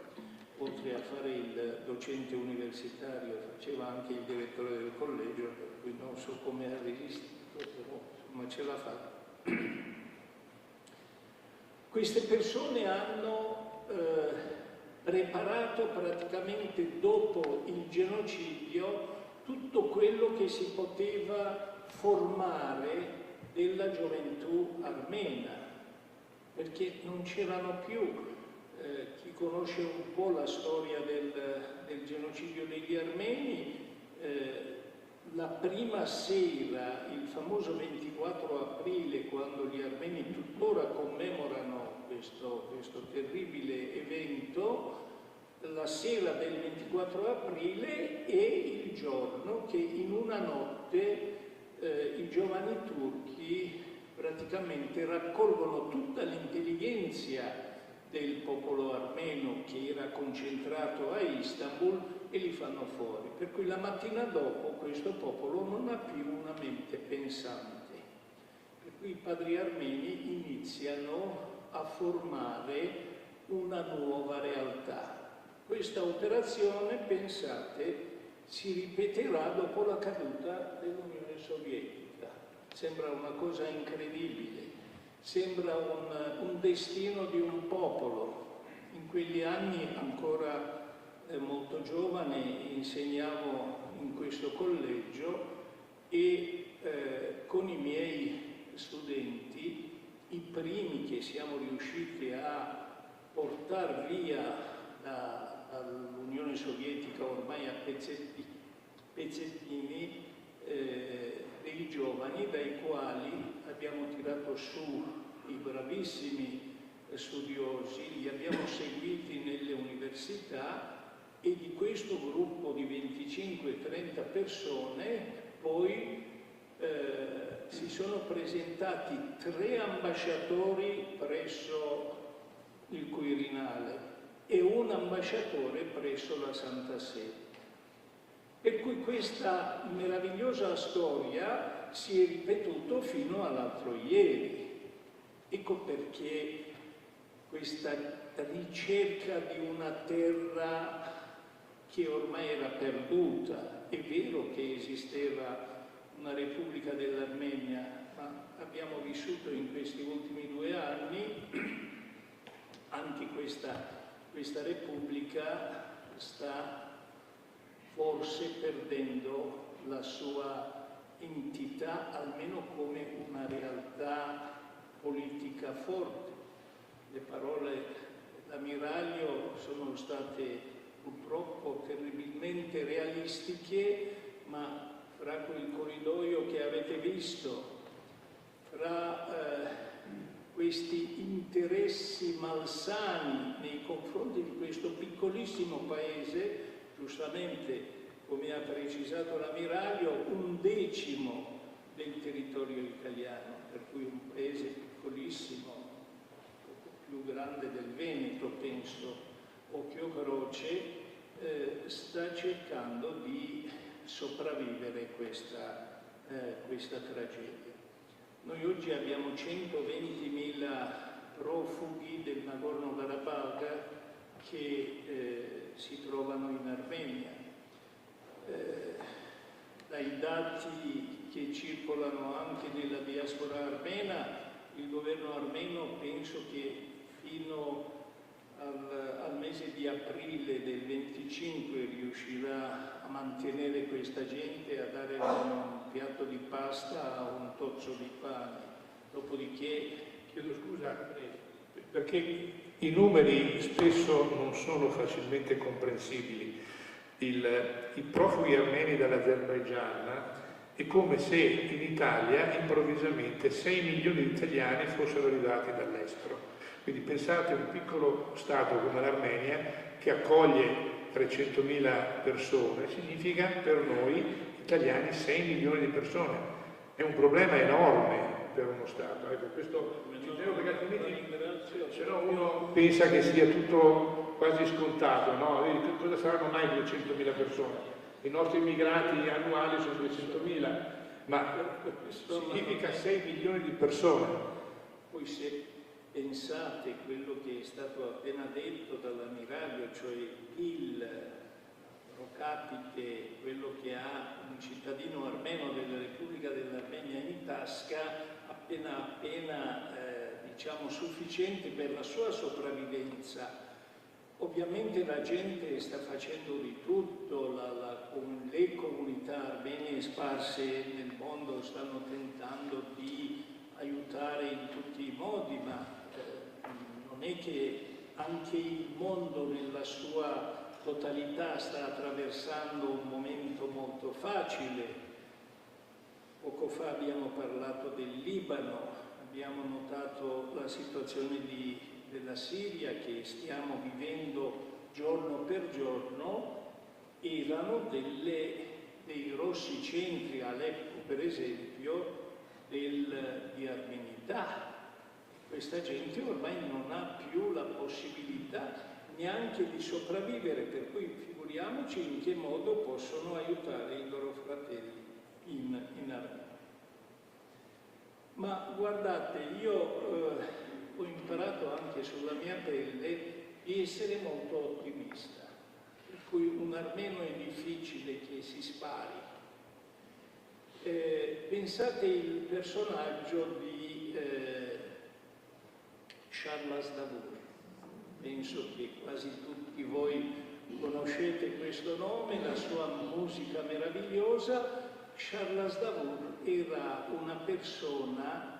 oltre a fare il docente universitario, faceva anche il direttore del collegio, per cui non so come ha resistito, però insomma ce l'ha fatta. Queste persone hanno preparato praticamente dopo il genocidio tutto quello che si poteva formare della gioventù armena, perché non c'erano più. Chi conosce un po' la storia del genocidio degli armeni, la prima sera, il famoso 24 aprile, quando gli armeni tuttora commemorano questo terribile evento, la sera del 24 aprile è il giorno che in una notte i giovani turchi praticamente raccolgono tutta l'intelligenza del popolo armeno che era concentrato a Istanbul e li fanno fuori. Per cui la mattina dopo questo popolo non ha più una mente pensante. Per cui i padri armeni iniziano a formare una nuova realtà. Questa operazione, pensate, si ripeterà dopo la caduta dell'Unione Sovietica. Sembra una cosa incredibile. Sembra un destino di un popolo. In quegli anni, ancora molto giovane, insegnavo in questo collegio e con i miei studenti, i primi che siamo riusciti a portare via dall'Unione Sovietica ormai a pezzettini, dei giovani dai quali abbiamo tirato su i bravissimi studiosi, li abbiamo seguiti nelle università e di questo gruppo di 25-30 persone poi si sono presentati 3 ambasciatori presso il Quirinale e un ambasciatore presso la Santa Sede. Per cui questa meravigliosa storia si è ripetuta fino all'altro ieri. Ecco perché questa ricerca di una terra che ormai era perduta, è vero che esisteva una Repubblica dell'Armenia, ma abbiamo vissuto in questi ultimi 2 anni anche questa Repubblica sta forse perdendo la sua entità, almeno come una realtà politica forte. Le parole dell'ammiraglio sono state purtroppo terribilmente realistiche, ma fra quel corridoio che avete visto, fra questi interessi malsani nei confronti di questo piccolissimo paese, giustamente, come ha precisato l'ammiraglio, 1/10 del territorio italiano, per cui un paese piccolissimo, poco più grande del Veneto, penso, o Chioggia Croce, sta cercando di sopravvivere questa tragedia. Noi oggi abbiamo 120.000 profughi del Nagorno-Karabakh che si trovano in Armenia. Dai dati che circolano anche nella diaspora armena, il governo armeno penso che fino al mese di aprile del 25 riuscirà a mantenere questa gente, a dare un piatto di pasta o un tozzo di pane. Dopodiché, chiedo scusa, perché i numeri spesso non sono facilmente comprensibili. I profughi armeni dall'Azerbaigian è come se in Italia improvvisamente 6 milioni di italiani fossero arrivati dall'estero. Quindi pensate a un piccolo Stato come l'Armenia che accoglie 300.000 persone, significa per noi italiani 6 milioni di persone. È un problema enorme per uno Stato. Ecco, questo perché altrimenti se no uno pensa che sia tutto quasi scontato, no? Cosa saranno mai 200.000 persone? I nostri immigrati annuali sono 200.000, ma significa 6 milioni di persone. poi se pensate quello che è stato appena detto dall'ammiraglio, cioè il pro capite, quello che ha un cittadino armeno della Repubblica dell'Armenia in tasca, appena diciamo sufficiente per la sua sopravvivenza. Ovviamente la gente sta facendo di tutto, le comunità armene sparse nel mondo stanno tentando di aiutare in tutti i modi, ma non è che anche il mondo nella sua totalità sta attraversando un momento molto facile. Poco fa abbiamo parlato del Libano, abbiamo notato la situazione della Siria che stiamo vivendo giorno per giorno. Erano dei grossi centri, Aleppo per esempio, di armenità. Questa gente ormai non ha più la possibilità neanche di sopravvivere, per cui figuriamoci in che modo possono aiutare i loro fratelli in Armenia. Ma guardate, io ho imparato anche sulla mia pelle di essere molto ottimista, per cui un armeno è difficile che si spari. Pensate il personaggio di Charles Aznavour. Penso che quasi tutti voi conoscete questo nome, la sua musica meravigliosa. Charles Aznavour era una persona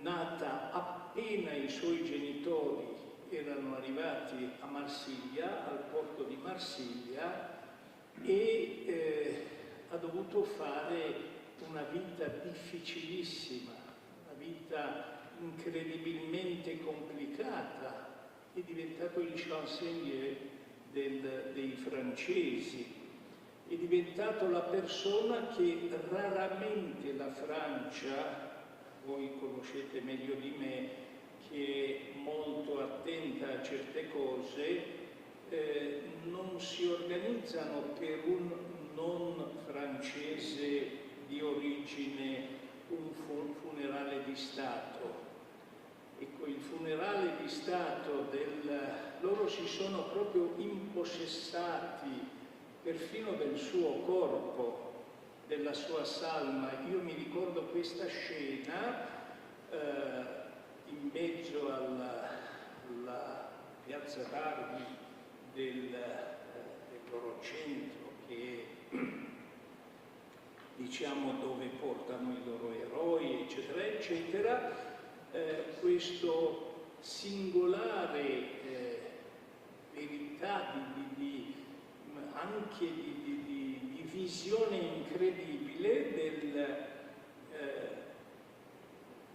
nata appena i suoi genitori erano arrivati a Marsiglia, al porto di Marsiglia, e ha dovuto fare una vita difficilissima, una vita incredibilmente complicata. È diventato il chancelier dei francesi, è diventato la persona che raramente la Francia, voi conoscete meglio di me, che è molto attenta a certe cose, non si organizzano per un non francese di origine un funerale di Stato. Ecco, il funerale di Stato loro si sono proprio impossessati perfino del suo corpo, della sua salma. Io mi ricordo questa scena in mezzo alla piazza d'armi del loro centro, che è, diciamo, dove portano i loro eroi, eccetera, eccetera. Questo singolare verità anche di visione incredibile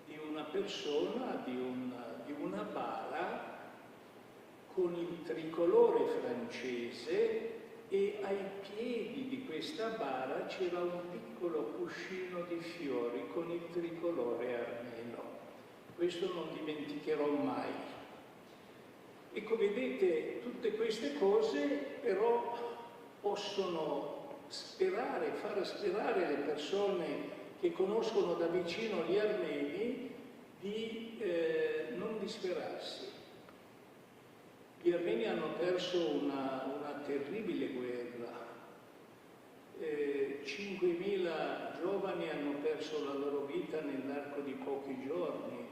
di una persona, di una bara con il tricolore francese, e ai piedi di questa bara c'era un piccolo cuscino di fiori con il tricolore armeno. Questo non dimenticherò mai. Ecco, vedete, tutte queste cose però possono far sperare le persone che conoscono da vicino gli armeni di non disperarsi. Gli armeni hanno perso una terribile guerra. 5.000 giovani hanno perso la loro vita nell'arco di pochi giorni.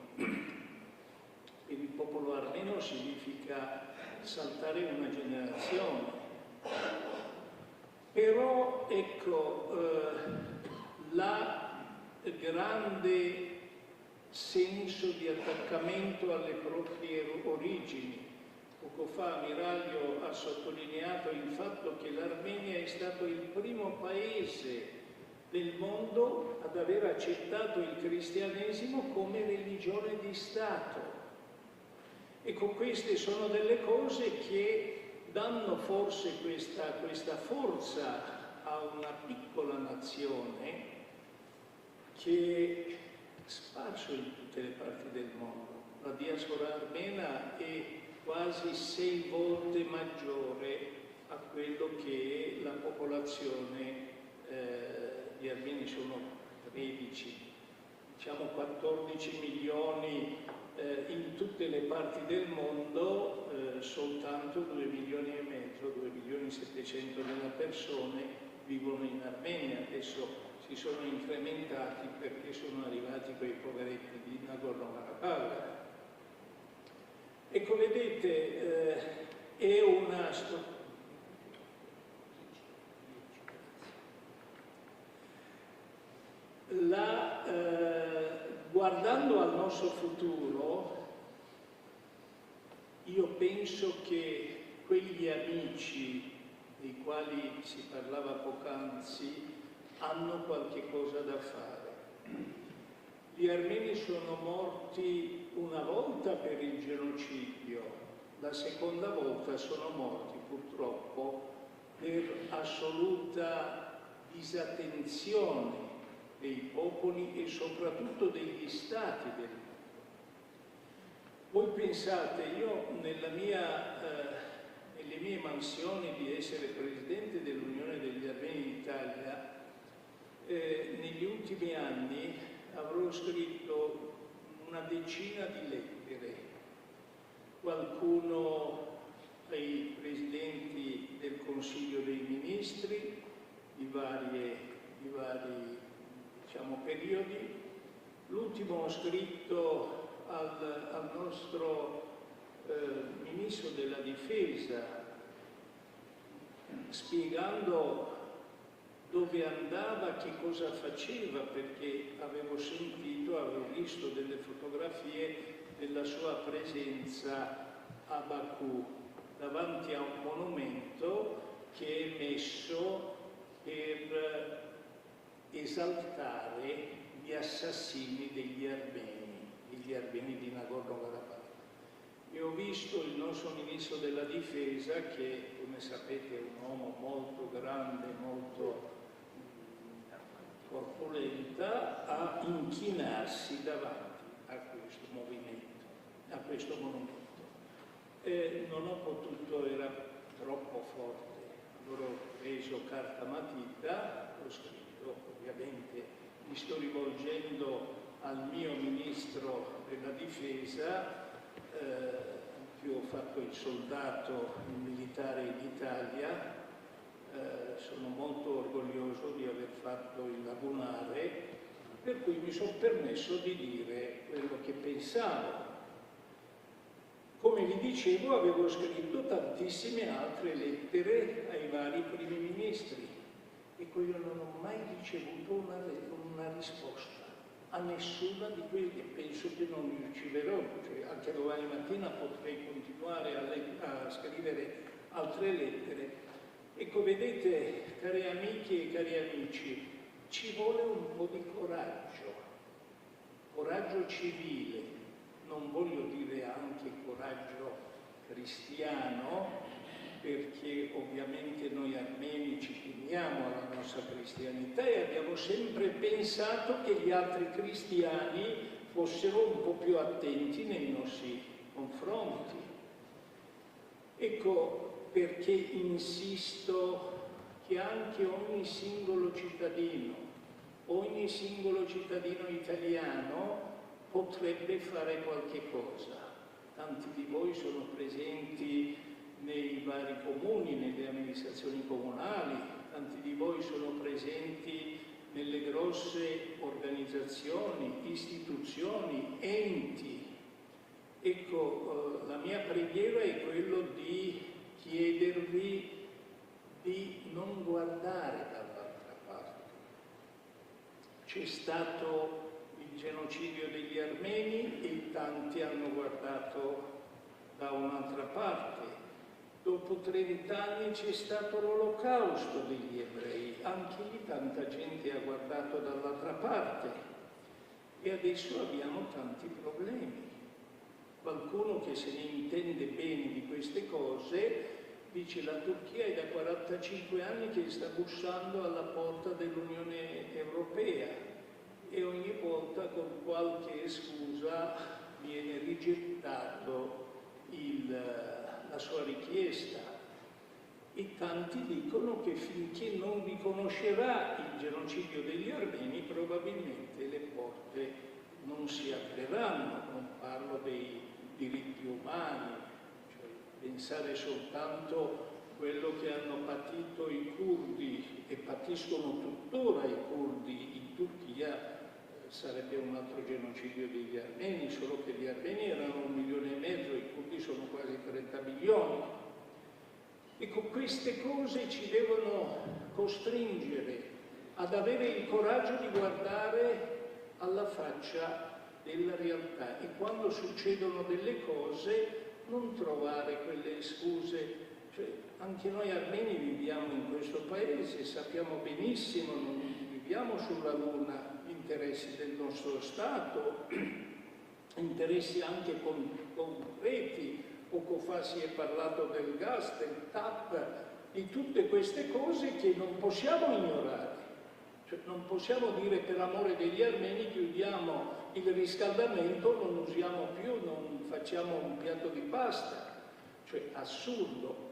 Per il popolo armeno significa saltare una generazione. Però ecco, la grande senso di attaccamento alle proprie origini. Poco fa Ammiraglio ha sottolineato il fatto che l'Armenia è stato il primo paese del mondo ad aver accettato il cristianesimo come religione di Stato. Ecco, queste sono delle cose che danno forse questa forza a una piccola nazione che è sparso in tutte le parti del mondo. La diaspora armena è quasi 6 volte maggiore a quello che è la popolazione. Gli armeni sono 13, diciamo 14 milioni in tutte le parti del mondo soltanto 2 milioni e mezzo, 2 milioni e 700 mila persone vivono in Armenia. Adesso si sono incrementati perché sono arrivati quei poveretti di Nagorno-Karabakh. Ecco, vedete, è una guardando al nostro futuro, io penso che quegli amici dei quali si parlava poc'anzi hanno qualche cosa da fare. Gli armeni sono morti una volta per il genocidio, la seconda volta sono morti purtroppo per assoluta disattenzione dei popoli e soprattutto degli stati del mondo. Voi pensate, io nelle mie mansioni di essere presidente dell'Unione degli Armeni d'Italia, negli ultimi anni avrò scritto una decina di lettere, qualcuno ai presidenti del Consiglio dei Ministri di vari diciamo, periodi. L'ultimo ho scritto al nostro Ministro della Difesa, spiegando dove andava, che cosa faceva, perché avevo visto delle fotografie della sua presenza a Baku, davanti a un monumento che è messo per esaltare gli assassini degli armeni di Nagorno-Karabakh. E ho visto il nostro Ministro della Difesa, che come sapete è un uomo molto grande, molto corpulenta, a inchinarsi davanti a questo movimento, a questo monumento. Non ho potuto, era troppo forte, allora ho preso carta matita, ho scritto, ovviamente mi sto rivolgendo al mio Ministro della Difesa, io ho fatto il soldato, il militare in Italia, sono molto orgoglioso di aver fatto il lagunare, per cui mi sono permesso di dire quello che pensavo. Come vi dicevo, avevo scritto tantissime altre lettere ai vari primi ministri. Ecco, io non ho mai ricevuto una risposta a nessuna di quelle, penso che non riceverò, cioè anche domani mattina potrei continuare a scrivere altre lettere. Ecco, vedete, cari amiche e cari amici, ci vuole un po' di coraggio civile, non voglio dire anche coraggio cristiano, perché ovviamente noi armeni ci teniamo alla nostra cristianità e abbiamo sempre pensato che gli altri cristiani fossero un po' più attenti nei nostri confronti. Ecco perché insisto che anche ogni singolo cittadino italiano potrebbe fare qualche cosa. Tanti di voi sono presenti nei vari comuni, nelle amministrazioni comunali, tanti di voi sono presenti nelle grosse organizzazioni, istituzioni, enti. Ecco, la mia preghiera è quello di chiedervi di non guardare dall'altra parte. C'è stato il genocidio degli armeni e tanti hanno guardato da un'altra parte. Dopo 30 anni c'è stato l'olocausto degli ebrei, anche lì tanta gente ha guardato dall'altra parte e adesso abbiamo tanti problemi. Qualcuno che se ne intende bene di queste cose dice la Turchia è da 45 anni che sta bussando alla porta dell'Unione Europea e ogni volta con qualche scusa viene rigettato la sua richiesta. E tanti dicono che finché non riconoscerà il genocidio degli armeni probabilmente le porte non si apriranno. Non parlo dei diritti umani, cioè pensare soltanto quello che hanno patito i curdi e patiscono tuttora i curdi in Turchia, sarebbe un altro genocidio degli armeni, solo che gli armeni erano 1,5 milioni, i curdi sono quasi 30 milioni. Ecco, queste cose ci devono costringere ad avere il coraggio di guardare alla faccia della realtà e quando succedono delle cose non trovare quelle scuse. Cioè, anche noi armeni viviamo in questo paese, sappiamo benissimo, non viviamo sulla luna, interessi del nostro Stato, interessi anche concreti. Poco fa si è parlato del gas, del TAP, di tutte queste cose che non possiamo ignorare. Cioè, non possiamo dire per amore degli armeni chiudiamo il riscaldamento, non usiamo più, non facciamo un piatto di pasta. Cioè, assurdo.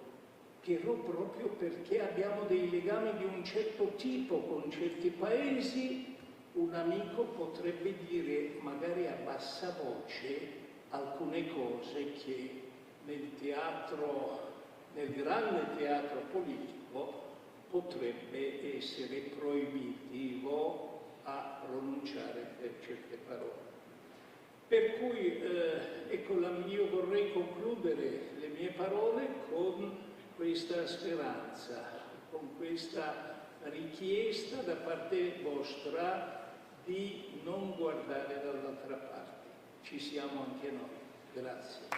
Però proprio perché abbiamo dei legami di un certo tipo con certi paesi, un amico potrebbe dire magari a bassa voce alcune cose che nel grande teatro politico potrebbe essere proibitivo a pronunciare per certe parole. Per cui ecco, io vorrei concludere le mie parole con questa speranza, con questa richiesta da parte vostra di non guardare dall'altra parte. Ci siamo anche noi. Grazie.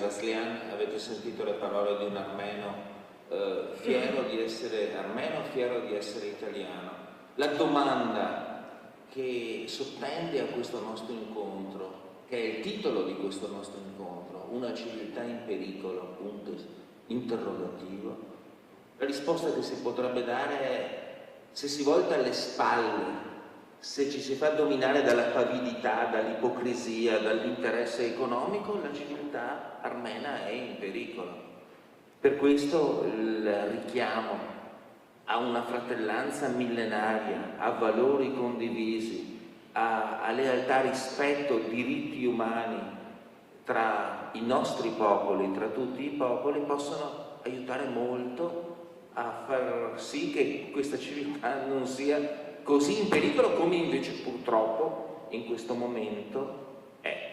Vaslian, avete sentito le parole di un armeno fiero di essere armeno, fiero di essere italiano. La domanda che sottende a questo nostro incontro, che è il titolo di questo nostro incontro, una civiltà in pericolo, punto interrogativo, la risposta che si potrebbe dare è: se si volta alle spalle, se ci si fa dominare dalla pavidità, dall'ipocrisia, dall'interesse economico, la civiltà armena è in pericolo. Per questo il richiamo a una fratellanza millenaria, a valori condivisi, a lealtà, rispetto, diritti umani tra i nostri popoli, tra tutti i popoli, possono aiutare molto a far sì che questa civiltà non sia così in pericolo come invece purtroppo in questo momento è.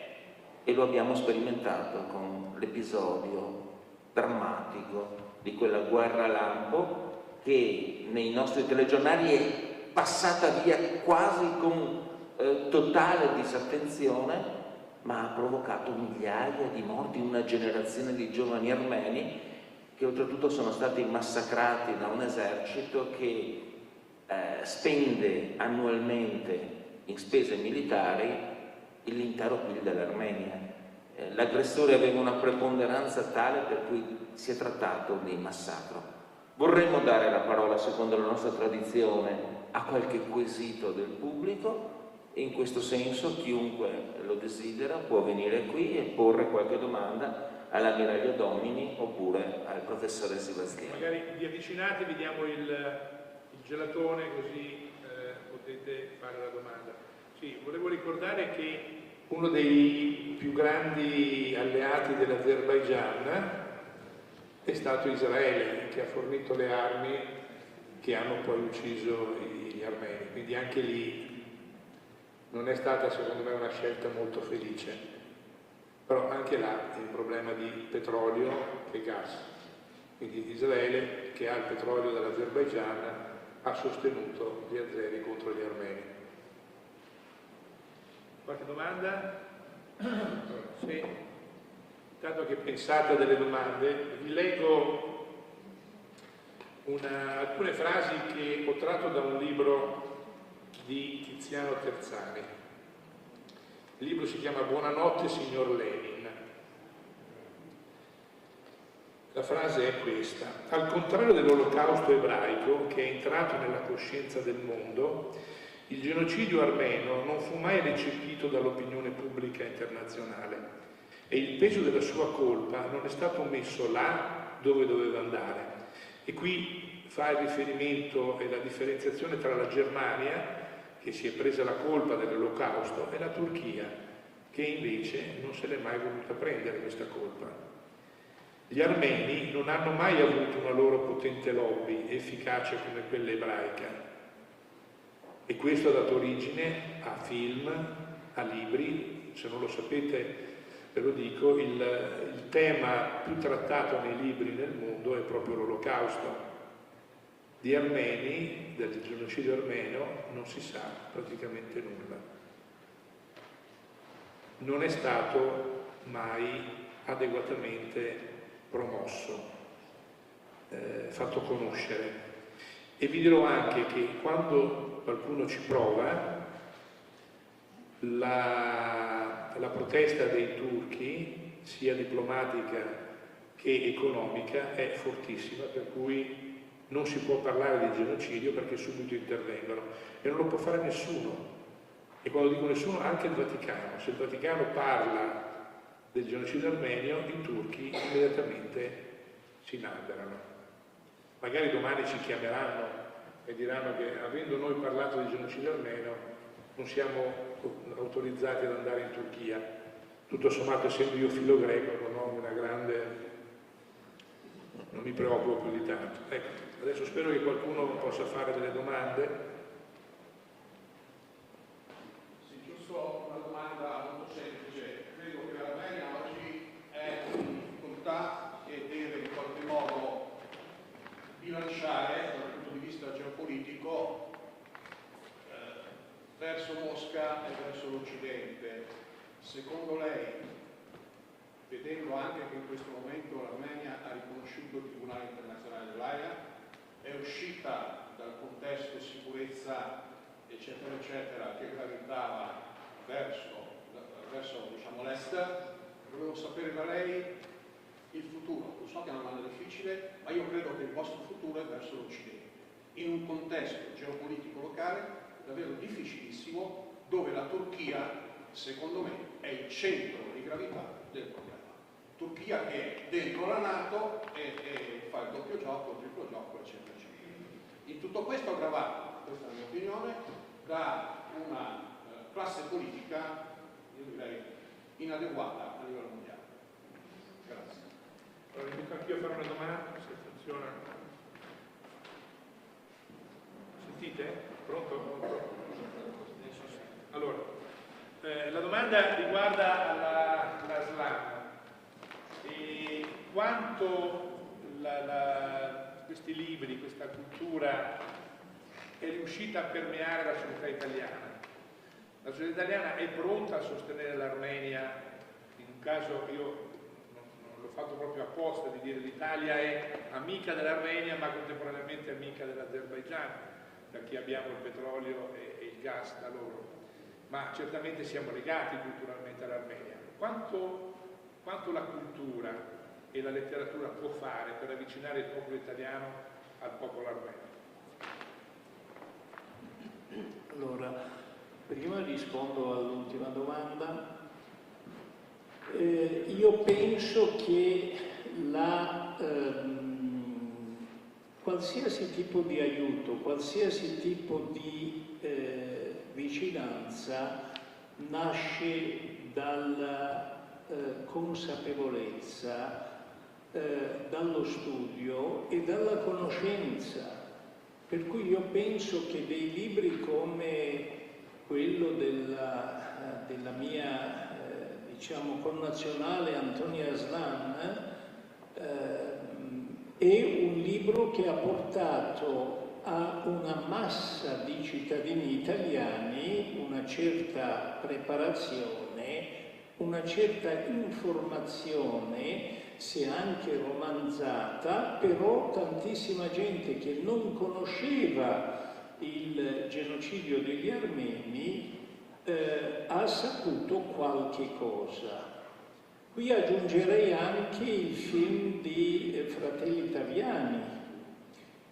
E lo abbiamo sperimentato con l'episodio drammatico di quella guerra lampo che nei nostri telegiornali è passata via quasi con totale disattenzione, ma ha provocato migliaia di morti, una generazione di giovani armeni che oltretutto sono stati massacrati da un esercito che spende annualmente in spese militari l'intero PIL dell'Armenia. L'aggressore aveva una preponderanza tale per cui si è trattato di massacro. Vorremmo dare la parola, secondo la nostra tradizione, a qualche quesito del pubblico e in questo senso chiunque lo desidera può venire qui e porre qualche domanda all'ammiraglio Domini oppure al professore Sebastiano. Magari vi avvicinate, vi diamo il gelatone così potete fare la domanda. Sì, volevo ricordare che uno dei più grandi alleati dell'Azerbaigian è stato Israele, che ha fornito le armi che hanno poi ucciso gli armeni, quindi anche lì non è stata secondo me una scelta molto felice, però anche là è un problema di petrolio e gas, quindi Israele che ha il petrolio dall'Azerbaigian ha sostenuto gli azeri contro gli armeni. Qualche domanda? Sì. Intanto che pensate a delle domande, vi leggo alcune frasi che ho tratto da un libro di Tiziano Terzani. Il libro si chiama Buonanotte signor Lenin. La frase è questa: al contrario dell'olocausto ebraico che è entrato nella coscienza del mondo, Il genocidio armeno non fu mai recepito dall'opinione pubblica internazionale e il peso della sua colpa non è stato messo là dove doveva andare. E qui fa il riferimento e la differenziazione tra la Germania, che si è presa la colpa dell'Olocausto, e la Turchia, che invece non se l'è mai voluta prendere questa colpa. Gli armeni non hanno mai avuto una loro potente lobby efficace come quella ebraica, e questo ha dato origine a film, a libri. Se non lo sapete ve lo dico, il tema più trattato nei libri nel mondo è proprio l'Olocausto. Di armeni, del genocidio armeno, non si sa praticamente nulla. Non è stato mai adeguatamente promosso, fatto conoscere. E vi dirò anche che quando qualcuno ci prova, la protesta dei turchi, sia diplomatica che economica, è fortissima, per cui non si può parlare di genocidio perché subito intervengono, e non lo può fare nessuno. E quando dico nessuno, anche il Vaticano. Se il Vaticano parla del genocidio armenio, i turchi immediatamente si inalberano. Magari domani ci chiameranno e diranno che, avendo noi parlato di genocidio armeno, non siamo autorizzati ad andare in Turchia. Tutto sommato, essendo io filo greco, non ho una grande... non mi preoccupo più di tanto. Ecco, adesso spero che qualcuno possa fare delle domande. Sì, giusto una domanda molto semplice. Credo che l'Armenia oggi è in difficoltà e deve in qualche modo bilanciare dal punto di vista geopolitico verso Mosca e verso l'Occidente. Secondo lei, vedendo anche che in questo momento l'Armenia ha riconosciuto il Tribunale Internazionale dell'Aia, è uscita dal contesto sicurezza eccetera eccetera che gravitava verso diciamo, l'est, volevo sapere da lei il futuro. Lo so che è una domanda difficile, ma io credo che il vostro futuro è verso l'Occidente, in un contesto geopolitico locale davvero difficilissimo, dove la Turchia, secondo me, è il centro di gravità del problema. Turchia che è dentro la NATO e fa il doppio gioco, il triplo gioco, eccetera, eccetera. In tutto questo aggravato, questa è la mia opinione, da una classe politica, io direi, inadeguata a livello mondiale. Grazie. Allora, invito anch'io a fare una domanda, se funziona. Sentite? Pronto? Allora, la domanda riguarda la SLAM e quanto questi libri, questa cultura è riuscita a permeare la società italiana. La società italiana è pronta a sostenere l'Armenia, in un caso io non l'ho fatto proprio apposta di dire l'Italia è amica dell'Armenia ma contemporaneamente amica dell'Azerbaigian, da chi abbiamo il petrolio e il gas da loro, ma certamente siamo legati culturalmente all'Armenia. Quanto la cultura e la letteratura può fare per avvicinare il popolo italiano al popolo armeno? Allora, prima rispondo all'ultima domanda. Io penso che qualsiasi tipo di aiuto, qualsiasi tipo di vicinanza nasce dalla consapevolezza, dallo studio e dalla conoscenza. Per cui io penso che dei libri come quello della mia diciamo connazionale Antonia Aslan è un libro che ha portato a una massa di cittadini italiani una certa preparazione, una certa informazione, se anche romanzata, però tantissima gente che non conosceva il genocidio degli armeni ha saputo qualche cosa. Qui aggiungerei anche il film di Fratelli Italiani,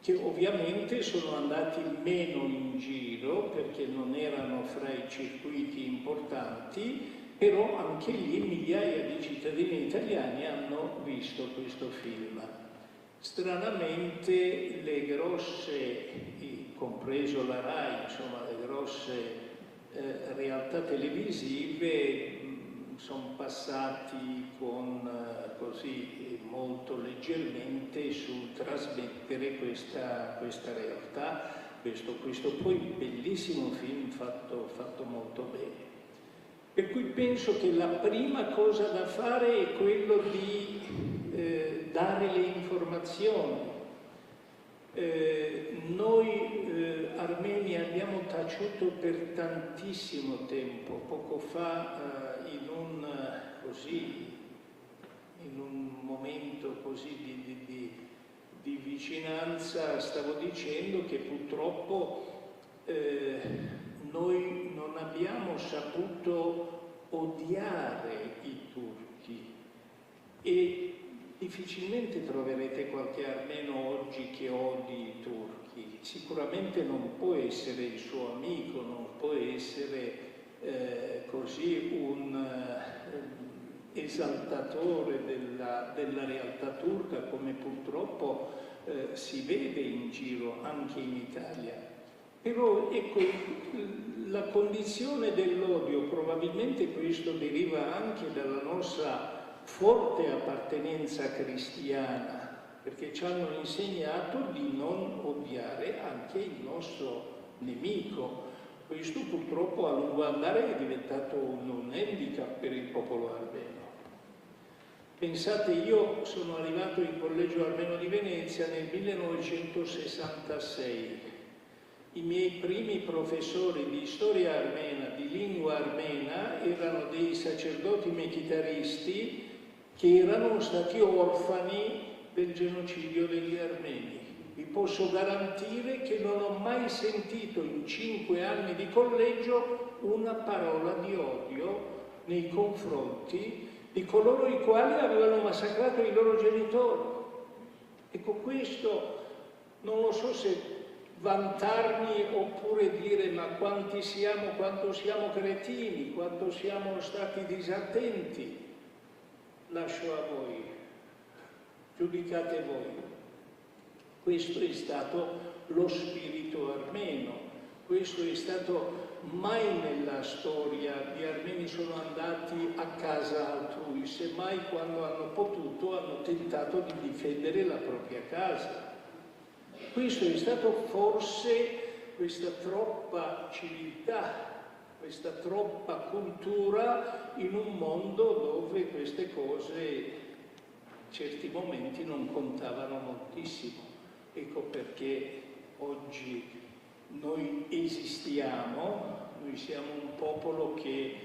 che ovviamente sono andati meno in giro perché non erano fra i circuiti importanti, però anche lì migliaia di cittadini italiani hanno visto questo film. Stranamente le grosse, compreso la RAI, insomma le grosse realtà televisive sono passati con così molto leggermente sul trasmettere questa realtà, questo poi bellissimo film fatto molto bene. Per cui penso che la prima cosa da fare è quello di dare le informazioni. Noi armeni abbiamo taciuto per tantissimo tempo. Poco fa in un momento così di vicinanza stavo dicendo che purtroppo noi non abbiamo saputo odiare i turchi e difficilmente troverete qualche armeno oggi che odi i turchi. Sicuramente non può essere il suo amico, non può essere così un esaltatore della realtà turca, come purtroppo si vede in giro anche in Italia. Però ecco, la condizione dell'odio, probabilmente questo deriva anche dalla nostra forte appartenenza cristiana, perché ci hanno insegnato di non odiare anche il nostro nemico. Questo purtroppo a lungo andare è diventato un handicap per il popolo armeno. Pensate, io sono arrivato in Collegio Armeno di Venezia nel 1966. I miei primi professori di storia armena, di lingua armena, erano dei sacerdoti mechitaristi che erano stati orfani del genocidio degli armeni. Vi posso garantire che non ho mai sentito in 5 anni di collegio una parola di odio nei confronti di coloro i quali avevano massacrato i loro genitori. Ecco, questo non lo so se vantarmi oppure dire ma quanto siamo cretini, quanto siamo stati disattenti. Lascio a voi, giudicate voi. Questo è stato lo spirito armeno, questo è stato, mai nella storia gli armeni sono andati a casa altrui, semmai quando hanno potuto hanno tentato di difendere la propria casa. Questo è stato forse questa troppa civiltà, questa troppa cultura in un mondo dove queste cose in certi momenti non contavano moltissimo. Ecco perché oggi noi esistiamo, noi siamo un popolo che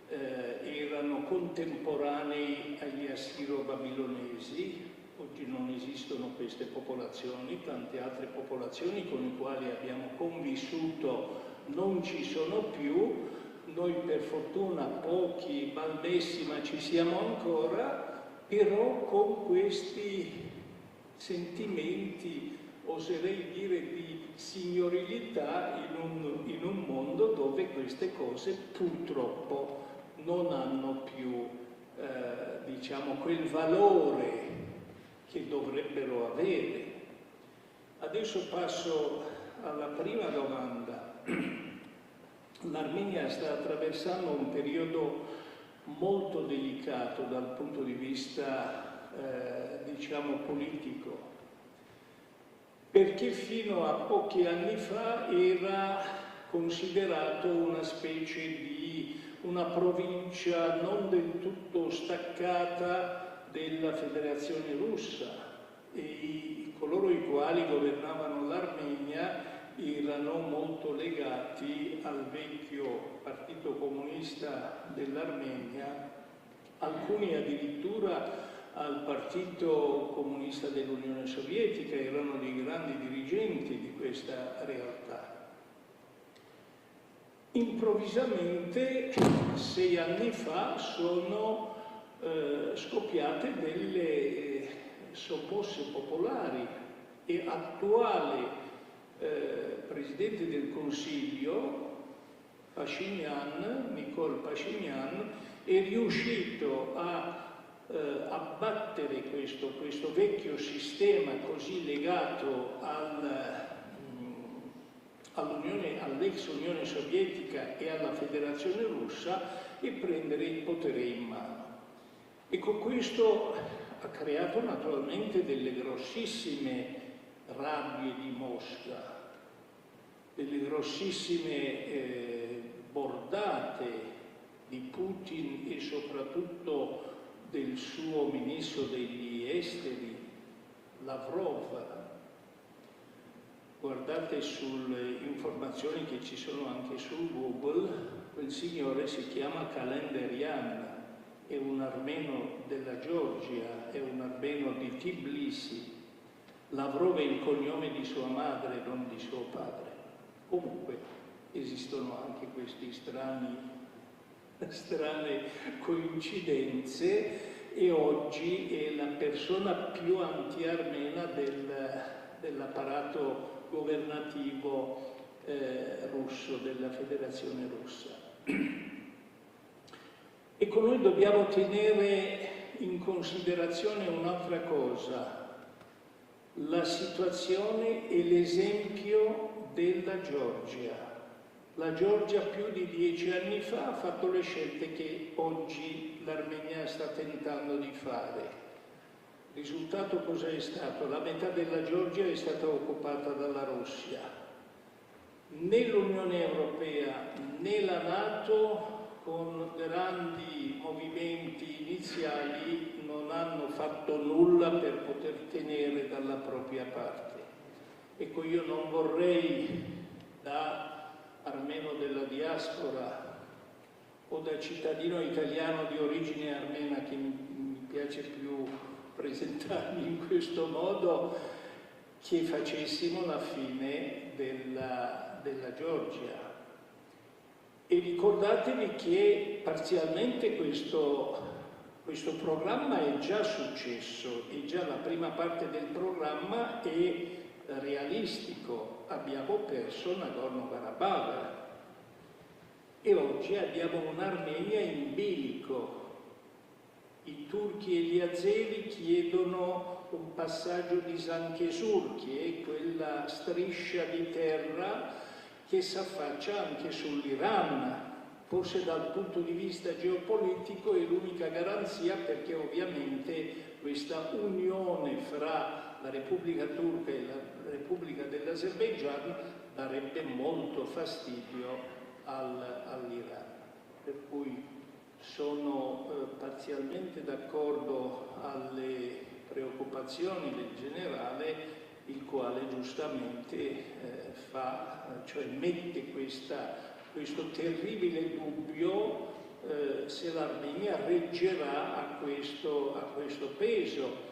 erano contemporanei agli assiro-babilonesi. Oggi non esistono queste popolazioni, tante altre popolazioni con le quali abbiamo convissuto non ci sono più. Noi per fortuna pochi, malmessi, ma ci siamo ancora, però con questi sentimenti, oserei dire, di signorilità in un mondo dove queste cose purtroppo non hanno più, diciamo, quel valore che dovrebbero avere. Adesso passo alla prima domanda. L'Armenia sta attraversando un periodo molto delicato dal punto di vista, diciamo, politico, perché fino a pochi anni fa era considerato una specie di una provincia non del tutto staccata della Federazione Russa, e coloro i quali governavano l'Armenia erano molto legati al vecchio partito comunista dell'Armenia, alcuni addirittura al partito comunista dell'Unione Sovietica, erano dei grandi dirigenti di questa realtà. Improvvisamente, 6 anni fa, sono scoppiate delle sommosse popolari e attuale Presidente del Consiglio, Nicole Pashinyan, è riuscito a abbattere questo vecchio sistema così legato all'ex Unione Sovietica e alla Federazione Russa e prendere il potere in mano. E con questo ha creato naturalmente delle grossissime rabbie di Mosca, delle grossissime bordate di Putin e soprattutto del suo ministro degli esteri, Lavrov. Guardate sulle informazioni che ci sono anche su Google, quel signore si chiama Kalenderyan, è un armeno della Georgia, è un armeno di Tbilisi. Lavrov è il cognome di sua madre, non di suo padre. Comunque esistono anche queste strane coincidenze e oggi è la persona più anti-armena dell'apparato governativo russo, della Federazione Russa. Ecco, noi dobbiamo tenere in considerazione un'altra cosa, la situazione e l'esempio della Georgia. La Georgia più di 10 anni fa ha fatto le scelte che oggi l'Armenia sta tentando di fare. Il risultato cos'è stato? La metà della Georgia è stata occupata dalla Russia. Né l'Unione Europea né la NATO, con grandi movimenti iniziali, non hanno fatto nulla per poter tenere dalla propria parte. Ecco, io non vorrei, da armeno della diaspora o da cittadino italiano di origine armena, che mi piace più presentarmi in questo modo, che facessimo la fine della Georgia. E ricordatevi che parzialmente questo programma è già successo, e già la prima parte del programma è realistico. Abbiamo perso Nagorno-Karabakh e oggi abbiamo un'Armenia in bilico. I turchi e gli azeri chiedono un passaggio di Zangezur, che è quella striscia di terra che si affaccia anche sull'Iran. Forse dal punto di vista geopolitico è l'unica garanzia, perché ovviamente questa unione fra la Repubblica Turca e la Repubblica dell'Azerbaigian darebbe molto fastidio all'Iran. Per cui sono parzialmente d'accordo alle preoccupazioni del generale, il quale giustamente mette questo terribile dubbio se l'Armenia reggerà a questo peso.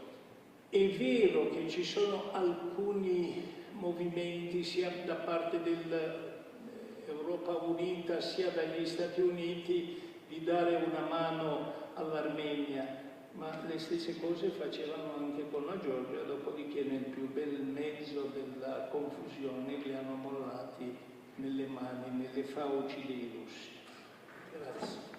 È vero che ci sono alcuni movimenti sia da parte dell'Europa Unita sia dagli Stati Uniti di dare una mano all'Armenia, ma le stesse cose facevano anche con la Georgia, dopodiché nel più bel mezzo della confusione li hanno mollati nelle fauci dei russi. Grazie.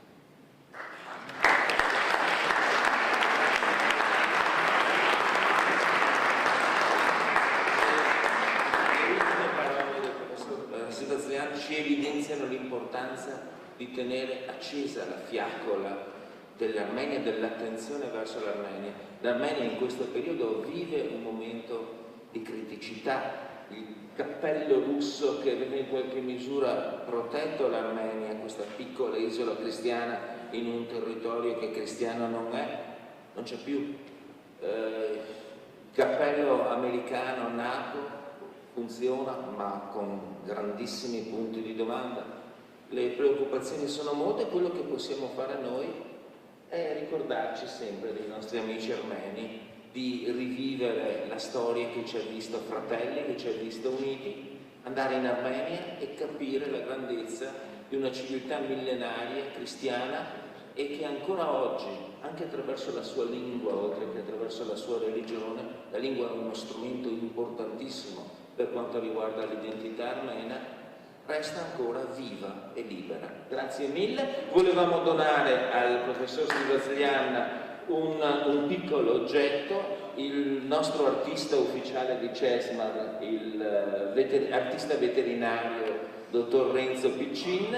Ci evidenziano l'importanza di tenere accesa la fiaccola dell'Armenia, dell'attenzione verso l'Armenia. L'Armenia in questo periodo vive un momento di criticità. Il cappello russo che aveva in qualche misura protetto l'Armenia, questa piccola isola cristiana in un territorio che cristiano non è, non c'è più. Il cappello americano NATO funziona, ma con grandissimi punti di domanda. Le preoccupazioni sono molte, quello che possiamo fare noi è ricordarci sempre dei nostri amici armeni, di rivivere la storia che ci ha visto fratelli, che ci ha visto uniti, andare in Armenia e capire la grandezza di una civiltà millenaria cristiana e che ancora oggi, anche attraverso la sua lingua, oltre che attraverso la sua religione, la lingua è uno strumento importantissimo per quanto riguarda l'identità armena, resta ancora viva e libera. Grazie mille. Volevamo donare al professor Sivazlian un piccolo oggetto. Il nostro artista ufficiale di CESMAD, artista veterinario dottor Renzo Piccin,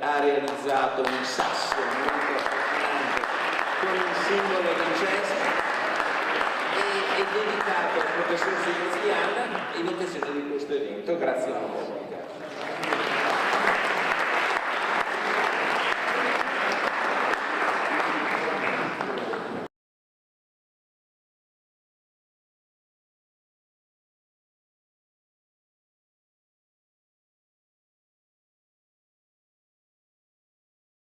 ha realizzato un sasso molto affascinante con il simbolo di CESMAD e è dedicato al professor Sivazlian in occasione di questo evento. Grazie a voi.